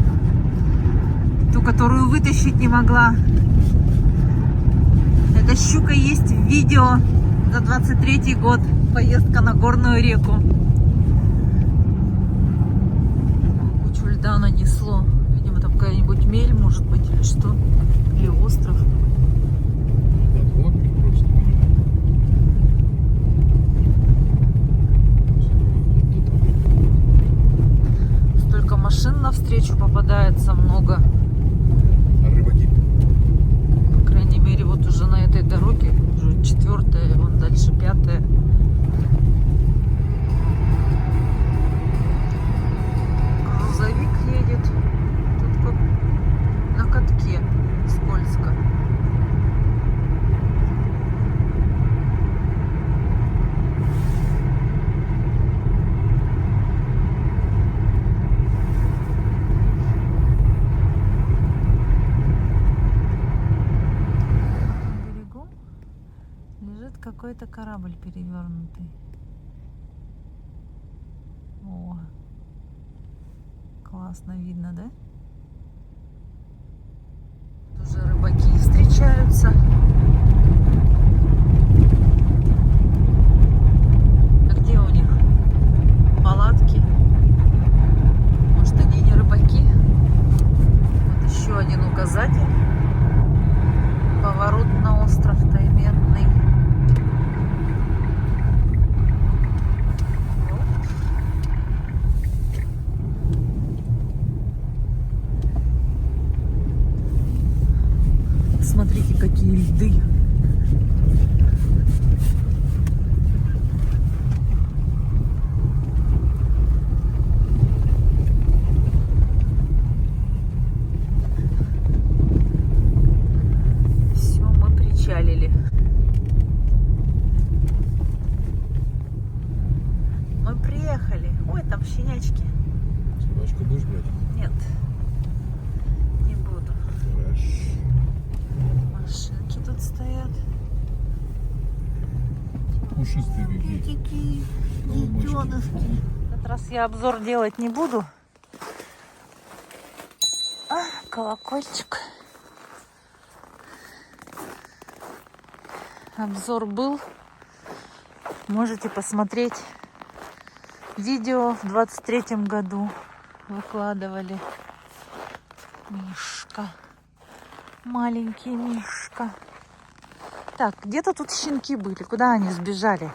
Ту, которую вытащить не могла. Эта щука есть в видео за 23-й год. Поездка на горную реку. Кучу льда нанесло. Видимо, там какая-нибудь мель, может быть, или что. Или остров. много. А рыбаки? По крайней мере, вот уже на этой дороге, уже 4-я, вон дальше 5-я. Грузовик едет. Тут как на катке, скользко. На берегу лежит какой-то корабль перевернутый. О, классно видно, да? Тут уже рыбаки встречаются. А где у них палатки? Может, они не рыбаки? Вот еще один указатель. Поворот на остров Тайменный. Смотрите, какие льды. Все, мы причалили. Мы приехали. Ой, там щенячки. Собачку будешь брать? Нет, не буду. Хорошо. Машинки тут стоят. Пушистые какие. Такие Колобочки. детенышки. В этот раз я обзор делать не буду. Колокольчик. Обзор был. Можете посмотреть. Видео в 23-м году выкладывали. Мишка. Маленький Мишка. Так, где-то тут щенки были. Куда они сбежали?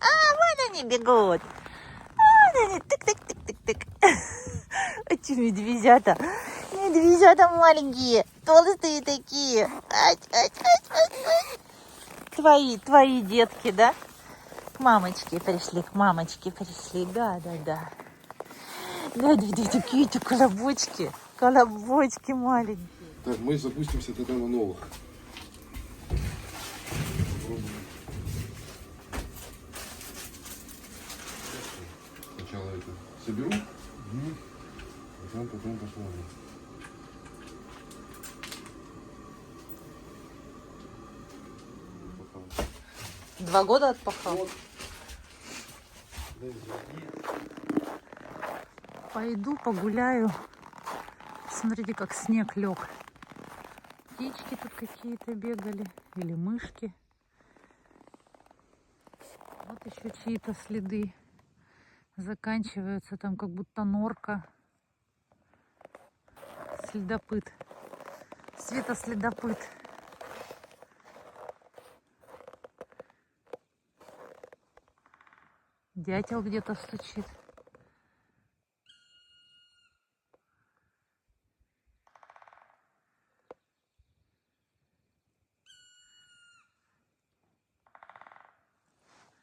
Вон они бегут. Вон они. Тык-тык-тык-тык-тык. Эти медвежата. Медвежата маленькие. Толстые такие. Ать, ать, ать, ать, ать. Твои детки, да? К мамочке пришли, к мамочке пришли. Да. Да, такие-то колобочки. Колобочки маленькие. Так, мы запустимся тогда на новых. Попробуем. Сначала это соберу, потом посмотрим. Пока. 2 года отпахал? Вот. Пойду погуляю. Смотрите, как снег лег. Птички тут какие-то бегали. Или мышки. Вот еще чьи-то следы заканчиваются. Там как будто норка. Следопыт. Светоследопыт. Дятел где-то стучит.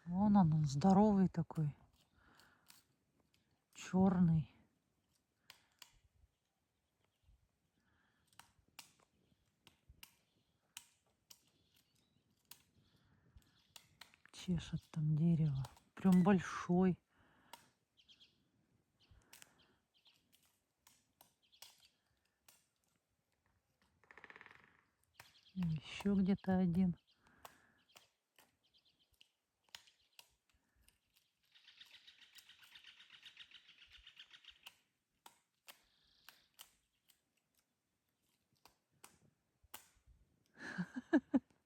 Вон он здоровый такой. Черный. Чешет там дерево. Прям большой. Еще где-то один.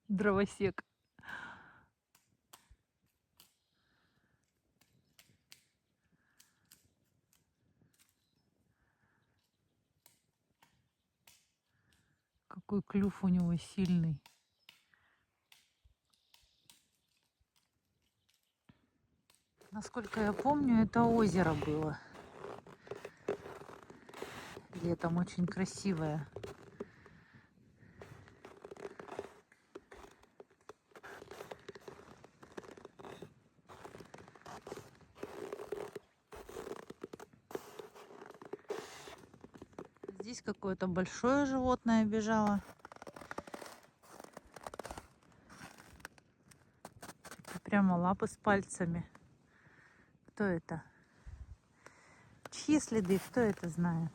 Дровосек. Какой клюв у него сильный. Насколько я помню, это озеро было. Летом очень красивое. Здесь какое-то большое животное бежало. Прямо лапы с пальцами. Кто это? Чьи следы? Кто это знает?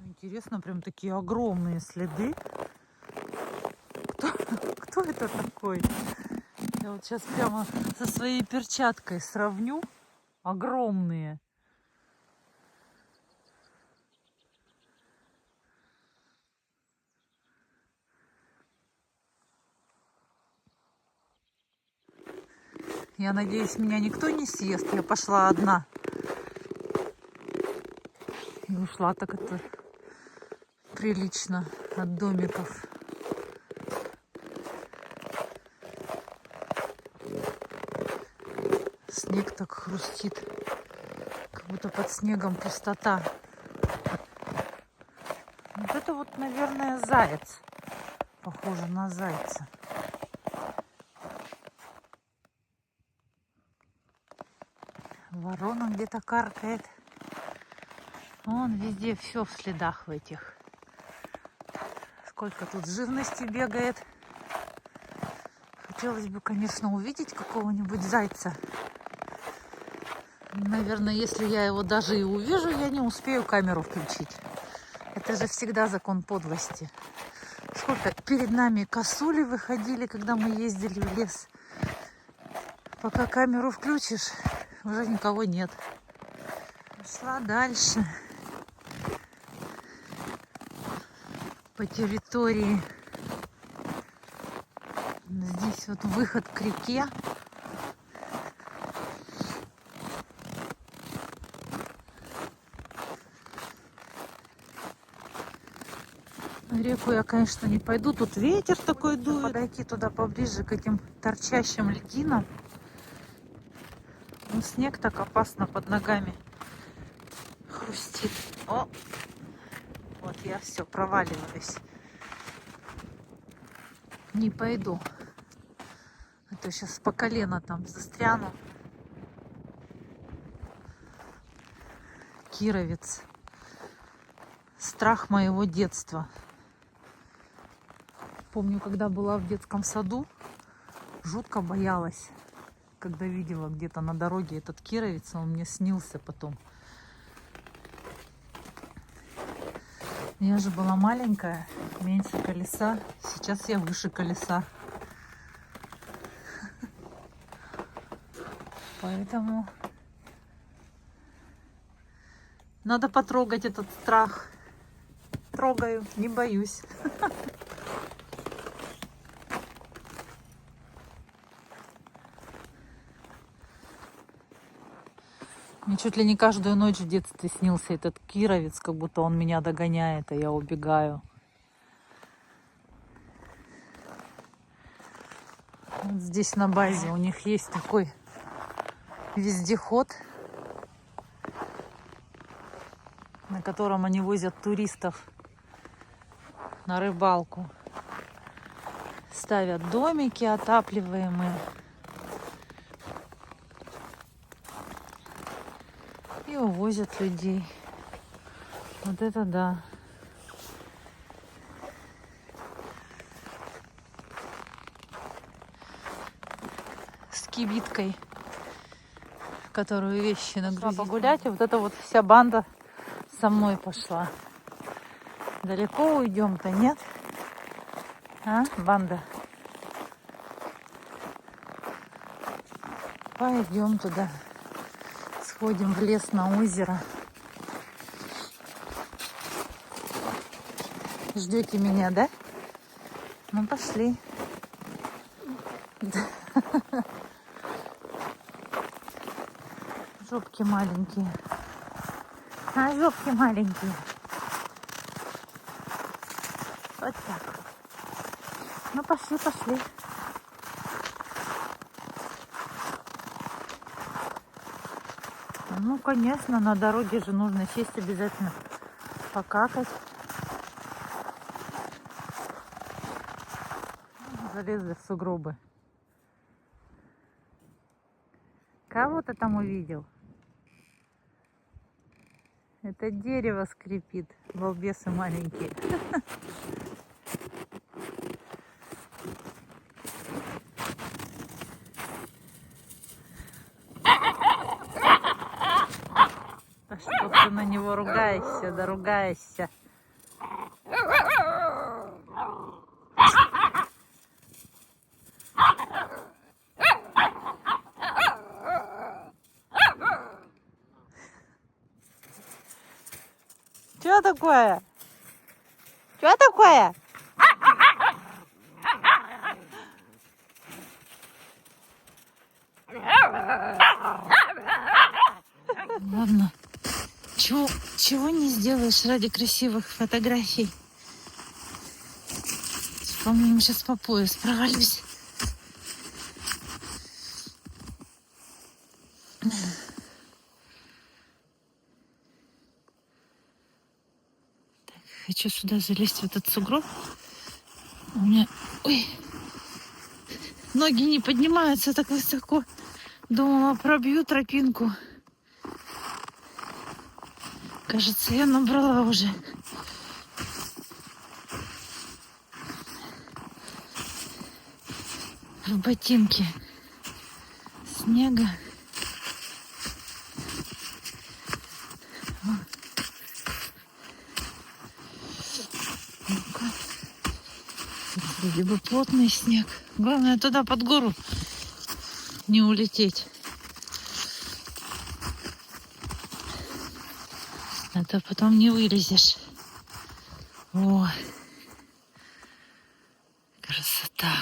Интересно, прям такие огромные следы. Кто это такой? Я вот сейчас прямо со своей перчаткой сравню. Огромные. Я надеюсь, меня никто не съест. Я пошла одна. И ушла так это прилично от домиков. Снег так хрустит. Как будто под снегом пустота. Вот это вот, наверное, заяц. Похоже на зайца. Ворона где-то каркает. Вон везде все в следах в этих. Сколько тут живности бегает. Хотелось бы, конечно, увидеть какого-нибудь зайца. Наверное, если я его даже и увижу, я не успею камеру включить. Это же всегда закон подлости. Сколько перед нами косули выходили, когда мы ездили в лес. Пока камеру включишь, уже никого нет. Пошла дальше. По территории. Здесь вот выход к реке. На реку я, конечно, не пойду. Тут ветер такой дует. Подойти туда поближе к этим торчащим льдинам. Ну, снег так опасно под ногами хрустит. О! Вот я все проваливаюсь. Не пойду. А то сейчас по колено там застряну. Кировец. Страх моего детства. Помню, когда была в детском саду, жутко боялась, когда видела где-то на дороге этот кировец, он мне снился потом. Я же была маленькая, меньше колеса. Сейчас я выше колеса. Поэтому надо потрогать этот страх. Трогаю, не боюсь. Мне чуть ли не каждую ночь в детстве снился этот кировец, как будто он меня догоняет, а я убегаю. Вот здесь на базе у них есть такой вездеход, на котором они возят туристов на рыбалку. Ставят домики отапливаемые. И увозят людей. Вот это да. С кибиткой, в которую вещи нагрузить. Погулять, и вот эта вот вся банда со мной пошла. Далеко уйдем-то, нет? А, банда? Пойдем туда. Сходим в лес на озеро. Ждете меня, да? Ну, пошли. Жопки маленькие. А, жопки маленькие. Вот так. Ну, пошли, пошли. Ну, конечно, на дороге же нужно сесть обязательно, покакать. Залезли в сугробы. Кого ты там увидел? Это дерево скрипит, балбесы маленькие. Да что ты на него ругаешься, да ругаешься. Что такое? Что такое? Ладно. Чего не сделаешь ради красивых фотографий? По-моему, сейчас по пояс провалюсь. Так, хочу сюда залезть в этот сугроб. У меня... Ой! Ноги не поднимаются так высоко. Думала, пробью тропинку. Кажется, я набрала уже. В ботинке снега. Ну-ка. Тут вроде бы плотный снег. Главное туда под гору не улететь. А то потом не вылезешь. О, красота.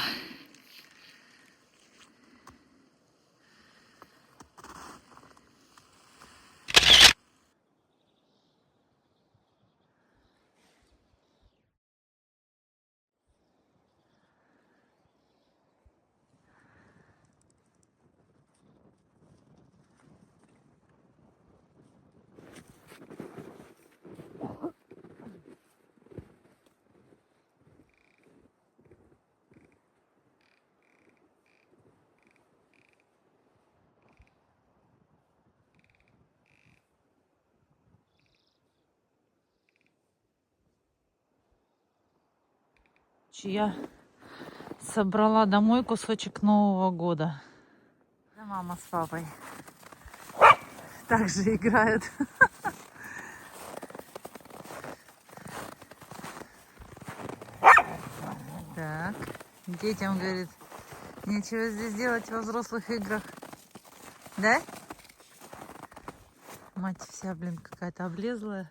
Я собрала домой кусочек Нового года. Да, мама с папой также играют. Так, детям, говорит, нечего здесь делать во взрослых играх. Да? Мать вся, блин, какая-то облезлая.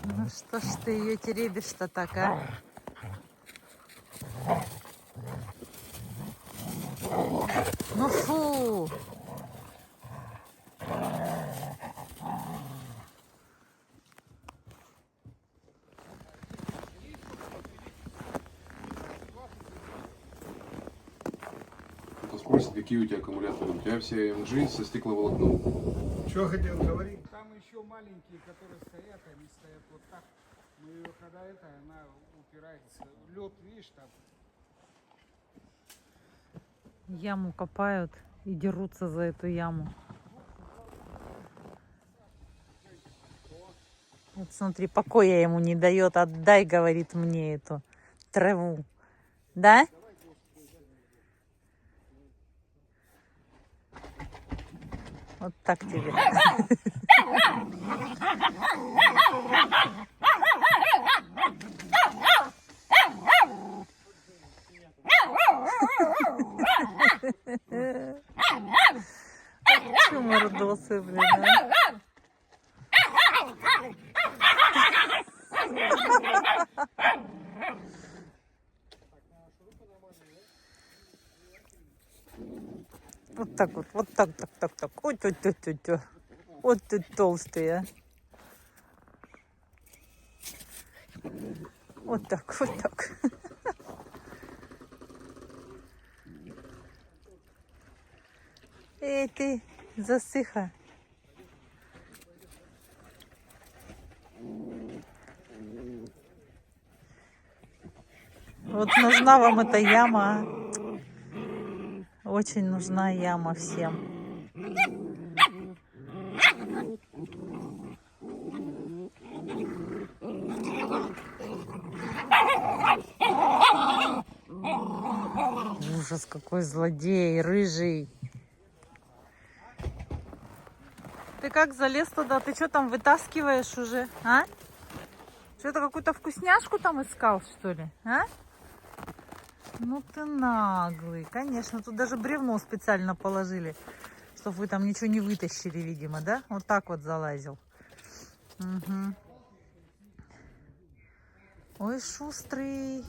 Ну что ж ты ее теребишь-то так, а? Ну фу! Кто спросит, какие у тебя аккумуляторы? У тебя все MG со стекловолокном. Что хотел говорить? Там еще маленькие, которые стоят, они стоят вот так. Мы ее когда она упирается. Лед, видишь, там. Яму копают и дерутся за эту яму. Вот смотри, покоя ему не дает. Отдай, говорит, мне эту траву. Да? Вот так тебе. Че мордосы, блин, а? Вот так вот, так. Ой, тю-тю-тю-тю. Вот ты толстый, а. Вот так, вот так. Эй, ты, засыха. Вот нужна вам эта яма. Очень нужна яма всем. Ужас, какой злодей, рыжий. Ты как залез туда? Ты что там вытаскиваешь уже, а? Что-то какую-то вкусняшку там искал, что ли, а? Ну ты наглый, конечно. Тут даже бревно специально положили, чтобы вы там ничего не вытащили, видимо, да? Вот так вот залазил. Угу. Ой, шустрый.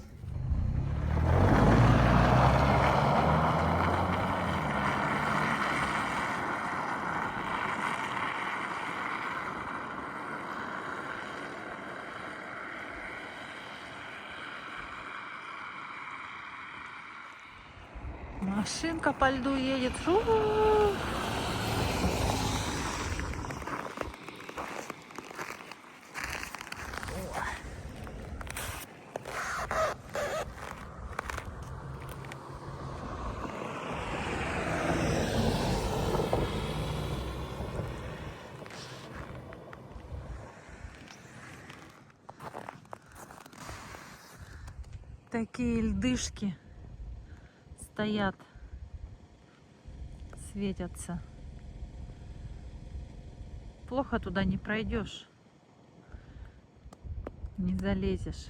Машинка по льду едет. Фу-у-у. Такие льдышки стоят, светятся. Плохо туда не пройдешь, не залезешь.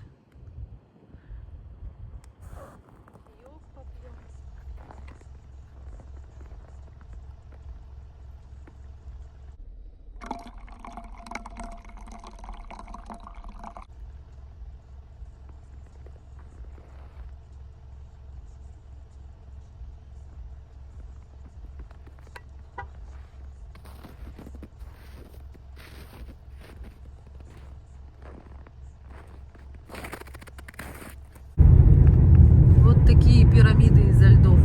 Вот такие пирамиды изо льдов.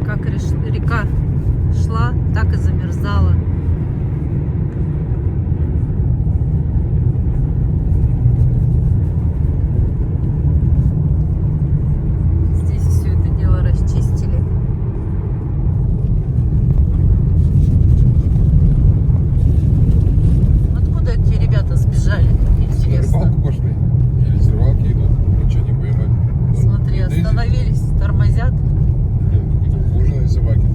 Как река шла, так и замерзала. Здесь все это дело расчистили. Откуда эти ребята сбежали? На Интересно. рыбалку пошли. Или с рыбалки идут. Ничего не поймать. Смотри, остановились, тормозят. Блин, какие-то ухоженные собаки.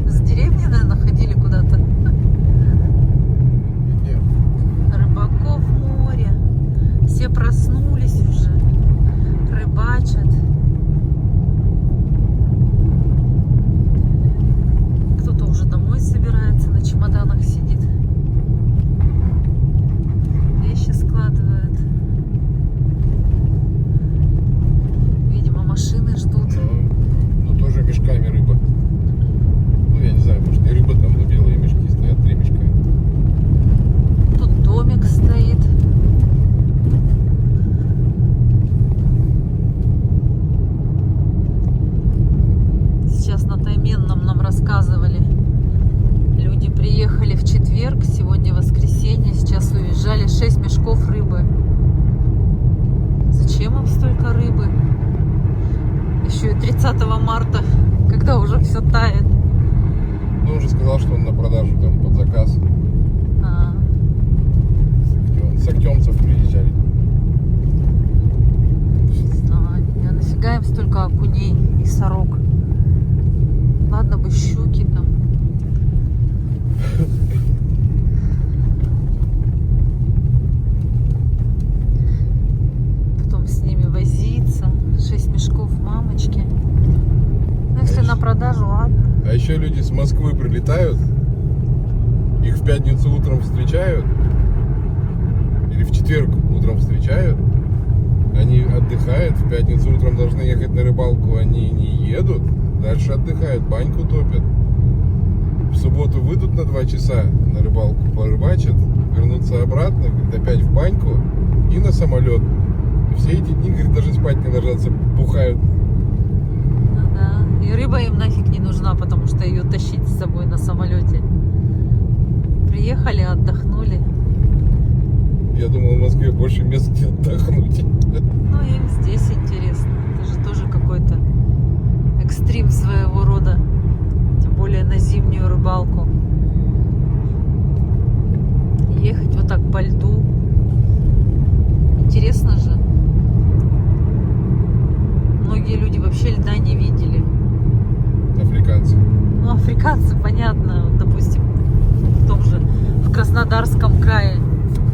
С деревни, наверное, ходили куда-то. Нет. Рыбаков море. Все проснулись уже. Рыбачат. Кто-то уже домой собирается, на чемоданах сидит. Вещи складывает. Видимо, машины ждут. Но тоже мешками рыба. Ну, я не знаю, может не рыба там, но белые мешки стоят, 3 мешка. Тут домик стоит. Сейчас на Тайменном нам рассказывали. Люди приехали в четверг, сегодня воскресенье, сейчас уезжали 6 мешков рыбы. Зачем им столько рыбы? Еще и 30 марта, когда уже все тает. Ну, уже сказал, что он на продажу там под заказ. А, С Актемцев приезжали. не знаю. А нафига им столько окуней и сорок? Ладно бы щуки там. Потом с ними возиться. 6 мешков мамочки. Ну, если на продажу, ладно. А еще люди с Москвы прилетают, их в пятницу утром встречают, или в четверг утром встречают, они отдыхают, в пятницу утром должны ехать на рыбалку, они не едут, дальше отдыхают, баньку топят. В субботу выйдут на 2 часа на рыбалку, порыбачат, вернутся вернуться обратно, говорит, опять в баньку и на самолет. Все эти дни, говорит, даже спать не ложатся, бухают. Ну да. И рыба им нафиг не нужна, потому что ее тащить с собой на самолете. Приехали, отдохнули. Я думал, в Москве больше мест, где отдохнуть. Ну, им здесь интересно. Это же тоже какой-то экстрим своего рода. Тем более на зимнюю рыбалку. Ехать вот так по льду. Интересно же. Многие люди вообще льда не видели. Африканцы. Ну, африканцы, понятно. Вот, допустим, в том же, в Краснодарском крае.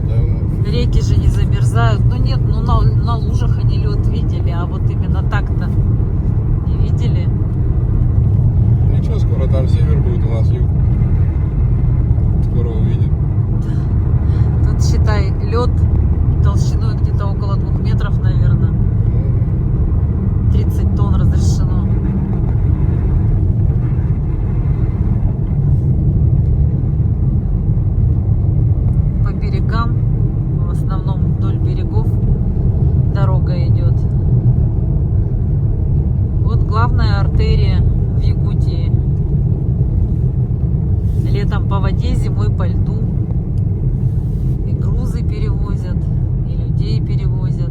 Да, ну, Реки же не замерзают. Ну нет, ну на лужах они лед видели, а вот именно так-то не видели. ничего, скоро там север будет, у нас юг. Скоро увидим. Тут, считай, лед толщиной где-то около 2 метров, наверное. 30 тонн разрешено. По берегам, в основном вдоль берегов, дорога идет. Вот главная артерия в Якутии. Летом по воде, зимой по льду. И грузы перевозят, и людей перевозят.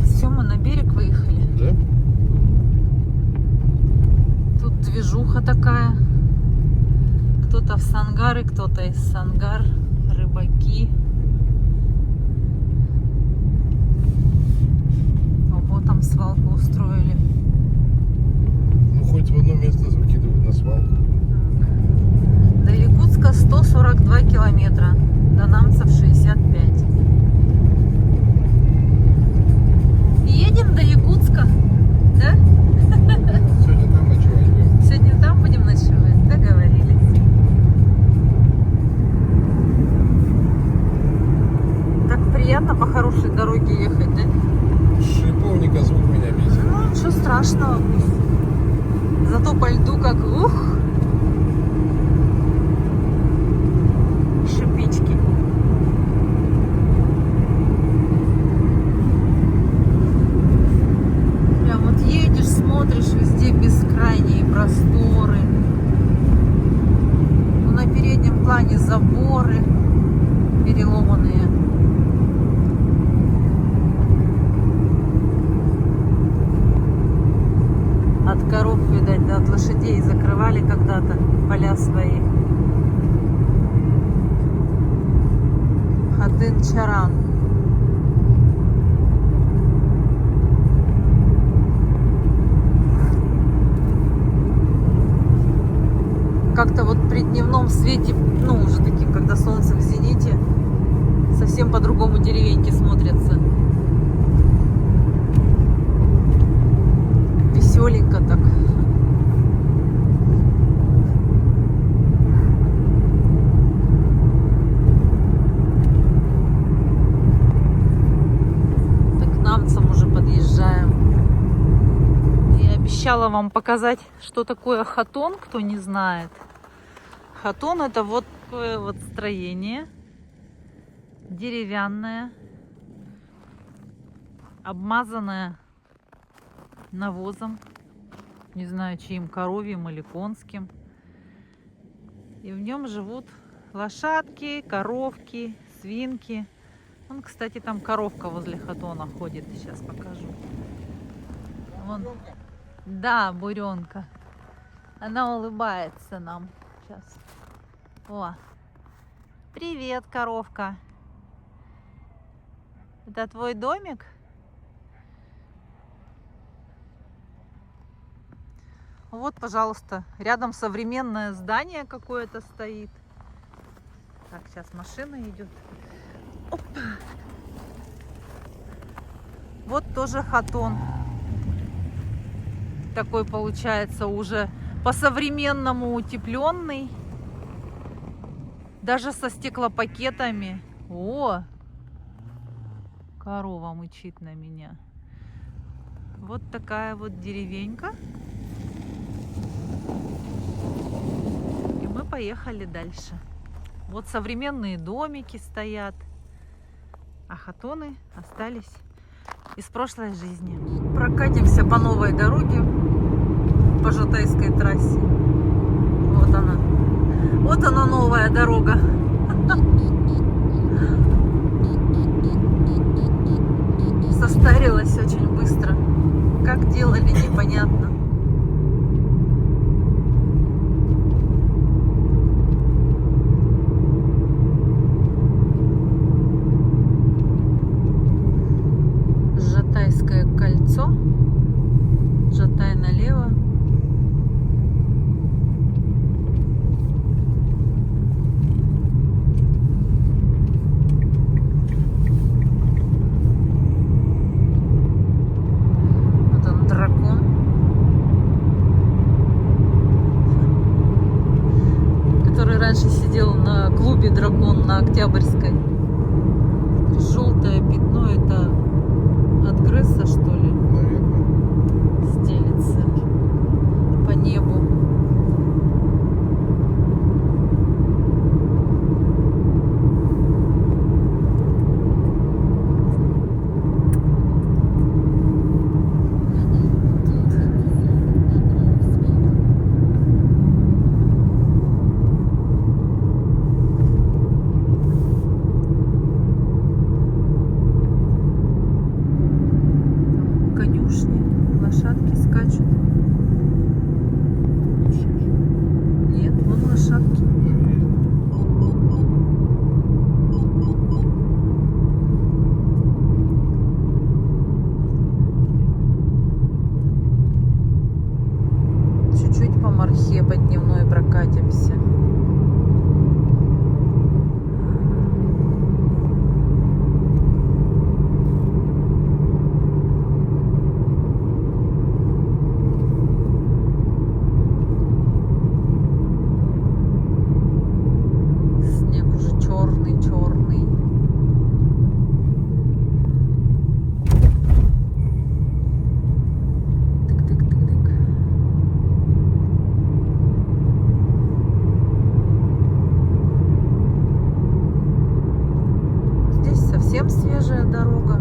Все, мы на берег выехали. Да? Тут движуха такая. Кто-то в Сангары, кто-то из Сангар. Рыбаки. Ого, там свалку устроили. Ну, хоть в одно место выкидывают на свалку. До Якутска 142 километра. До Намцев 65. Едем до Якутска. Да? Сегодня там ночевать будем. Сегодня там будем ночевать. Договорились. Так приятно по хорошей дороге ехать, да? Шиповника звук меня бесит. Ну, ничего страшного. Зато по льду как ух. Шипички. Прям вот едешь, смотришь, везде бескрайние просторы. Ну, на переднем плане заборы переломанные. От коров, видать, да, от лошадей закрывали когда-то поля свои. Хатын-Чаран. Как-то вот при дневном свете, ну, уже таким, когда солнце в зените, совсем по-другому деревеньки смотрятся. Веселенько так. Так к Намцам уже подъезжаем. Я обещала вам показать, что такое хатон, кто не знает. Хатон — это вот такое вот строение. Деревянное. Обмазанное навозом. Не знаю, чьим, коровьим или конским. И в нем живут лошадки, коровки, свинки. Вон, кстати, там коровка возле хатона ходит. Сейчас покажу. Вон. Да, буренка. Она улыбается нам. Сейчас. О. Привет, коровка. Это твой домик? Вот, пожалуйста, рядом современное здание какое-то стоит. Так, сейчас машина идет. Опа. Вот тоже хатон. Такой получается уже по-современному утепленный. Даже со стеклопакетами. О! Корова мычит на меня. Вот такая вот деревенька. И мы поехали дальше. Вот современные домики стоят, а хатоны остались из прошлой жизни. Прокатимся по новой дороге, по Жатайской трассе. Вот она. Вот она, новая дорога. Состарилась очень быстро. Как делали, непонятно. Жатайское кольцо. Жатай налево. Вот он, дракон. Который раньше сидел на клубе «Дракон» на Октябрьской. Желтое пятно — это от крыса, что ли, Наверное. стелется по небу. Конюшни, лошадки скачут. Нет, вон лошадки. Чуть-чуть по Мархе по дневной прокатимся. Снег уже черный-черный. Тык-тык-тык-тык. Здесь совсем свежая дорога.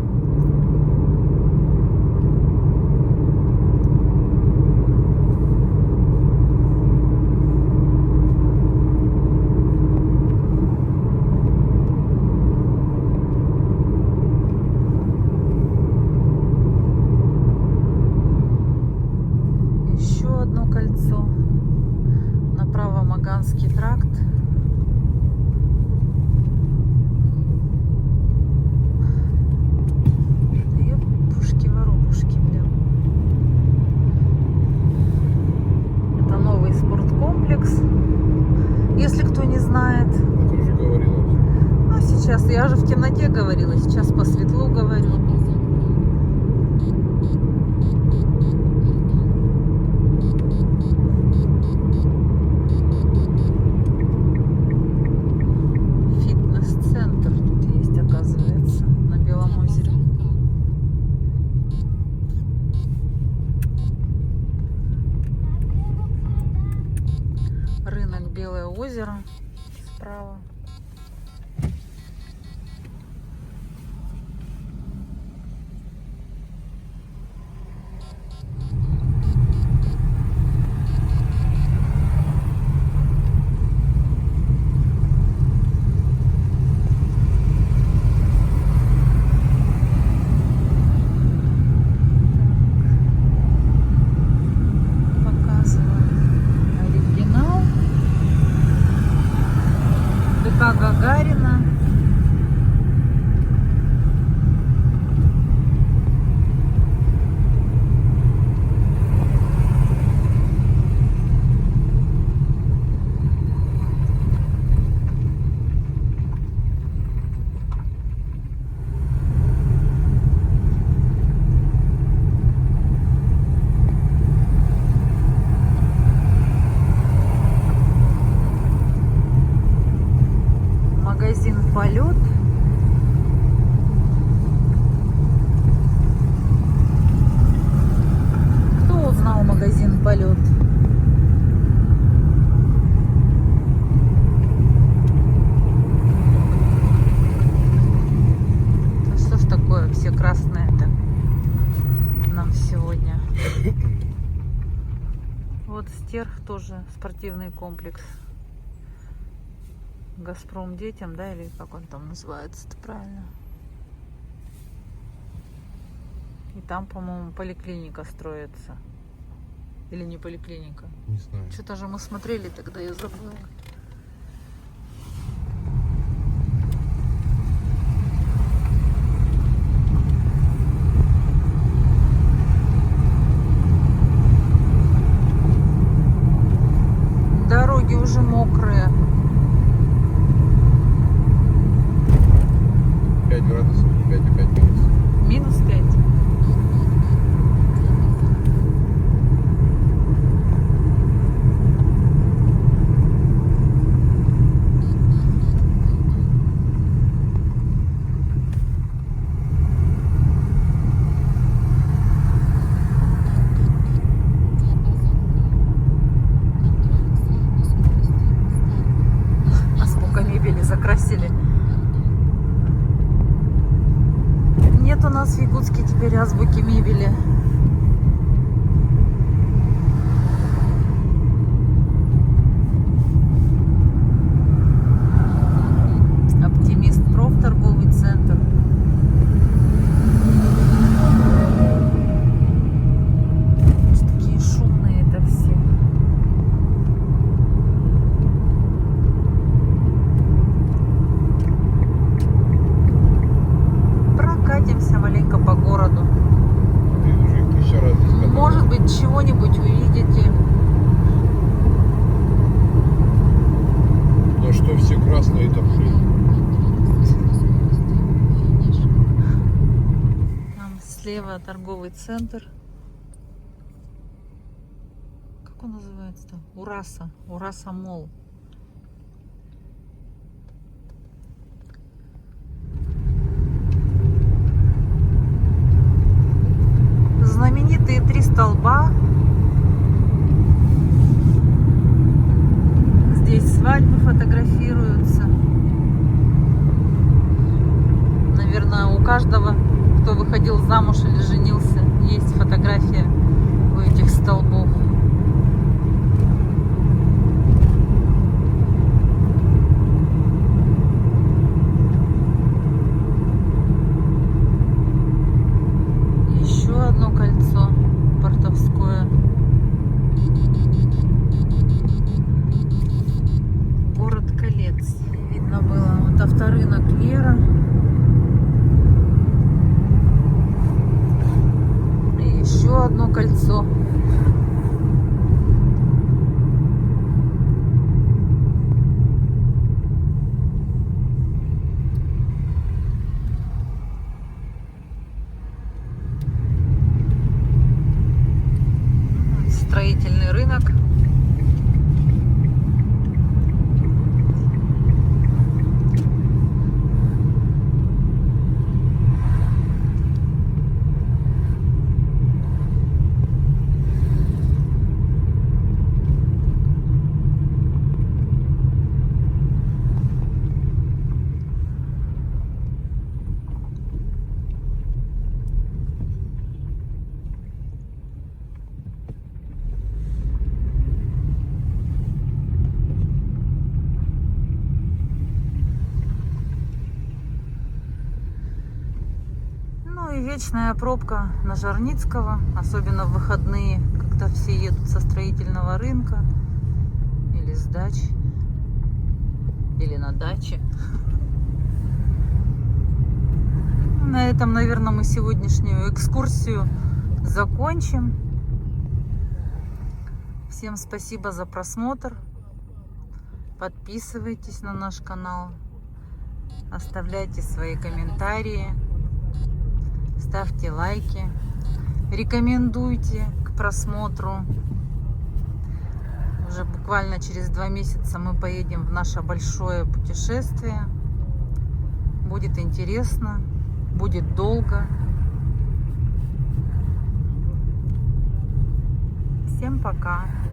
Еще одно кольцо. Направо Маганский тракт. Пушки-воробушки, блин. Это новый спорткомплекс, если кто не знает. Ты уже говорила. Ну, сейчас я же в темноте говорила, сейчас по светлу говорю. Фитнес-центр тут есть, оказывается, на Белом озере. Рынок Белое озеро справа. Показываю оригинал. ДК Гагарина. Магазин «Полет». Кто узнал магазин «Полет»? Терх тоже спортивный комплекс. Газпром детям, да, или как он там называется-то правильно? И там, по-моему, поликлиника строится. Или не поликлиника? Не знаю. Что-то же мы смотрели тогда, я забыла. Дороги уже мокрые. 5 градусов, 5,5 минус. Минус 5. А сколько мебели закрасили. Нет у нас в Якутске теперь азбуки мебели. Оптимист проф торговый центр. Что такие шумные это все. Прокатимся маленько по городу. Ты уже их 1000 раз здесь катался. Может быть, чего-нибудь увидите. Но что все красные там же? Там слева торговый центр. Как он называется-то? Ураса. Ураса Молл. Знаменитые 3 столба. Здесь свадьбы фотографируются. Наверное, у каждого, кто выходил замуж или женился, есть фотография у этих столбов. Еще одно кольцо портовское. Город колец. Видно было вот авторынок Лера. И еще одно кольцо. Строительный рынок. Ну и вечная пробка на Жарницкого, особенно в выходные, когда все едут со строительного рынка или с дач, или на даче. На этом, наверное, мы сегодняшнюю экскурсию закончим. Всем спасибо за просмотр. Подписывайтесь на наш канал, оставляйте свои комментарии. Ставьте лайки, рекомендуйте к просмотру. Уже буквально через 2 месяца мы поедем в наше большое путешествие. Будет интересно, будет долго. Всем пока!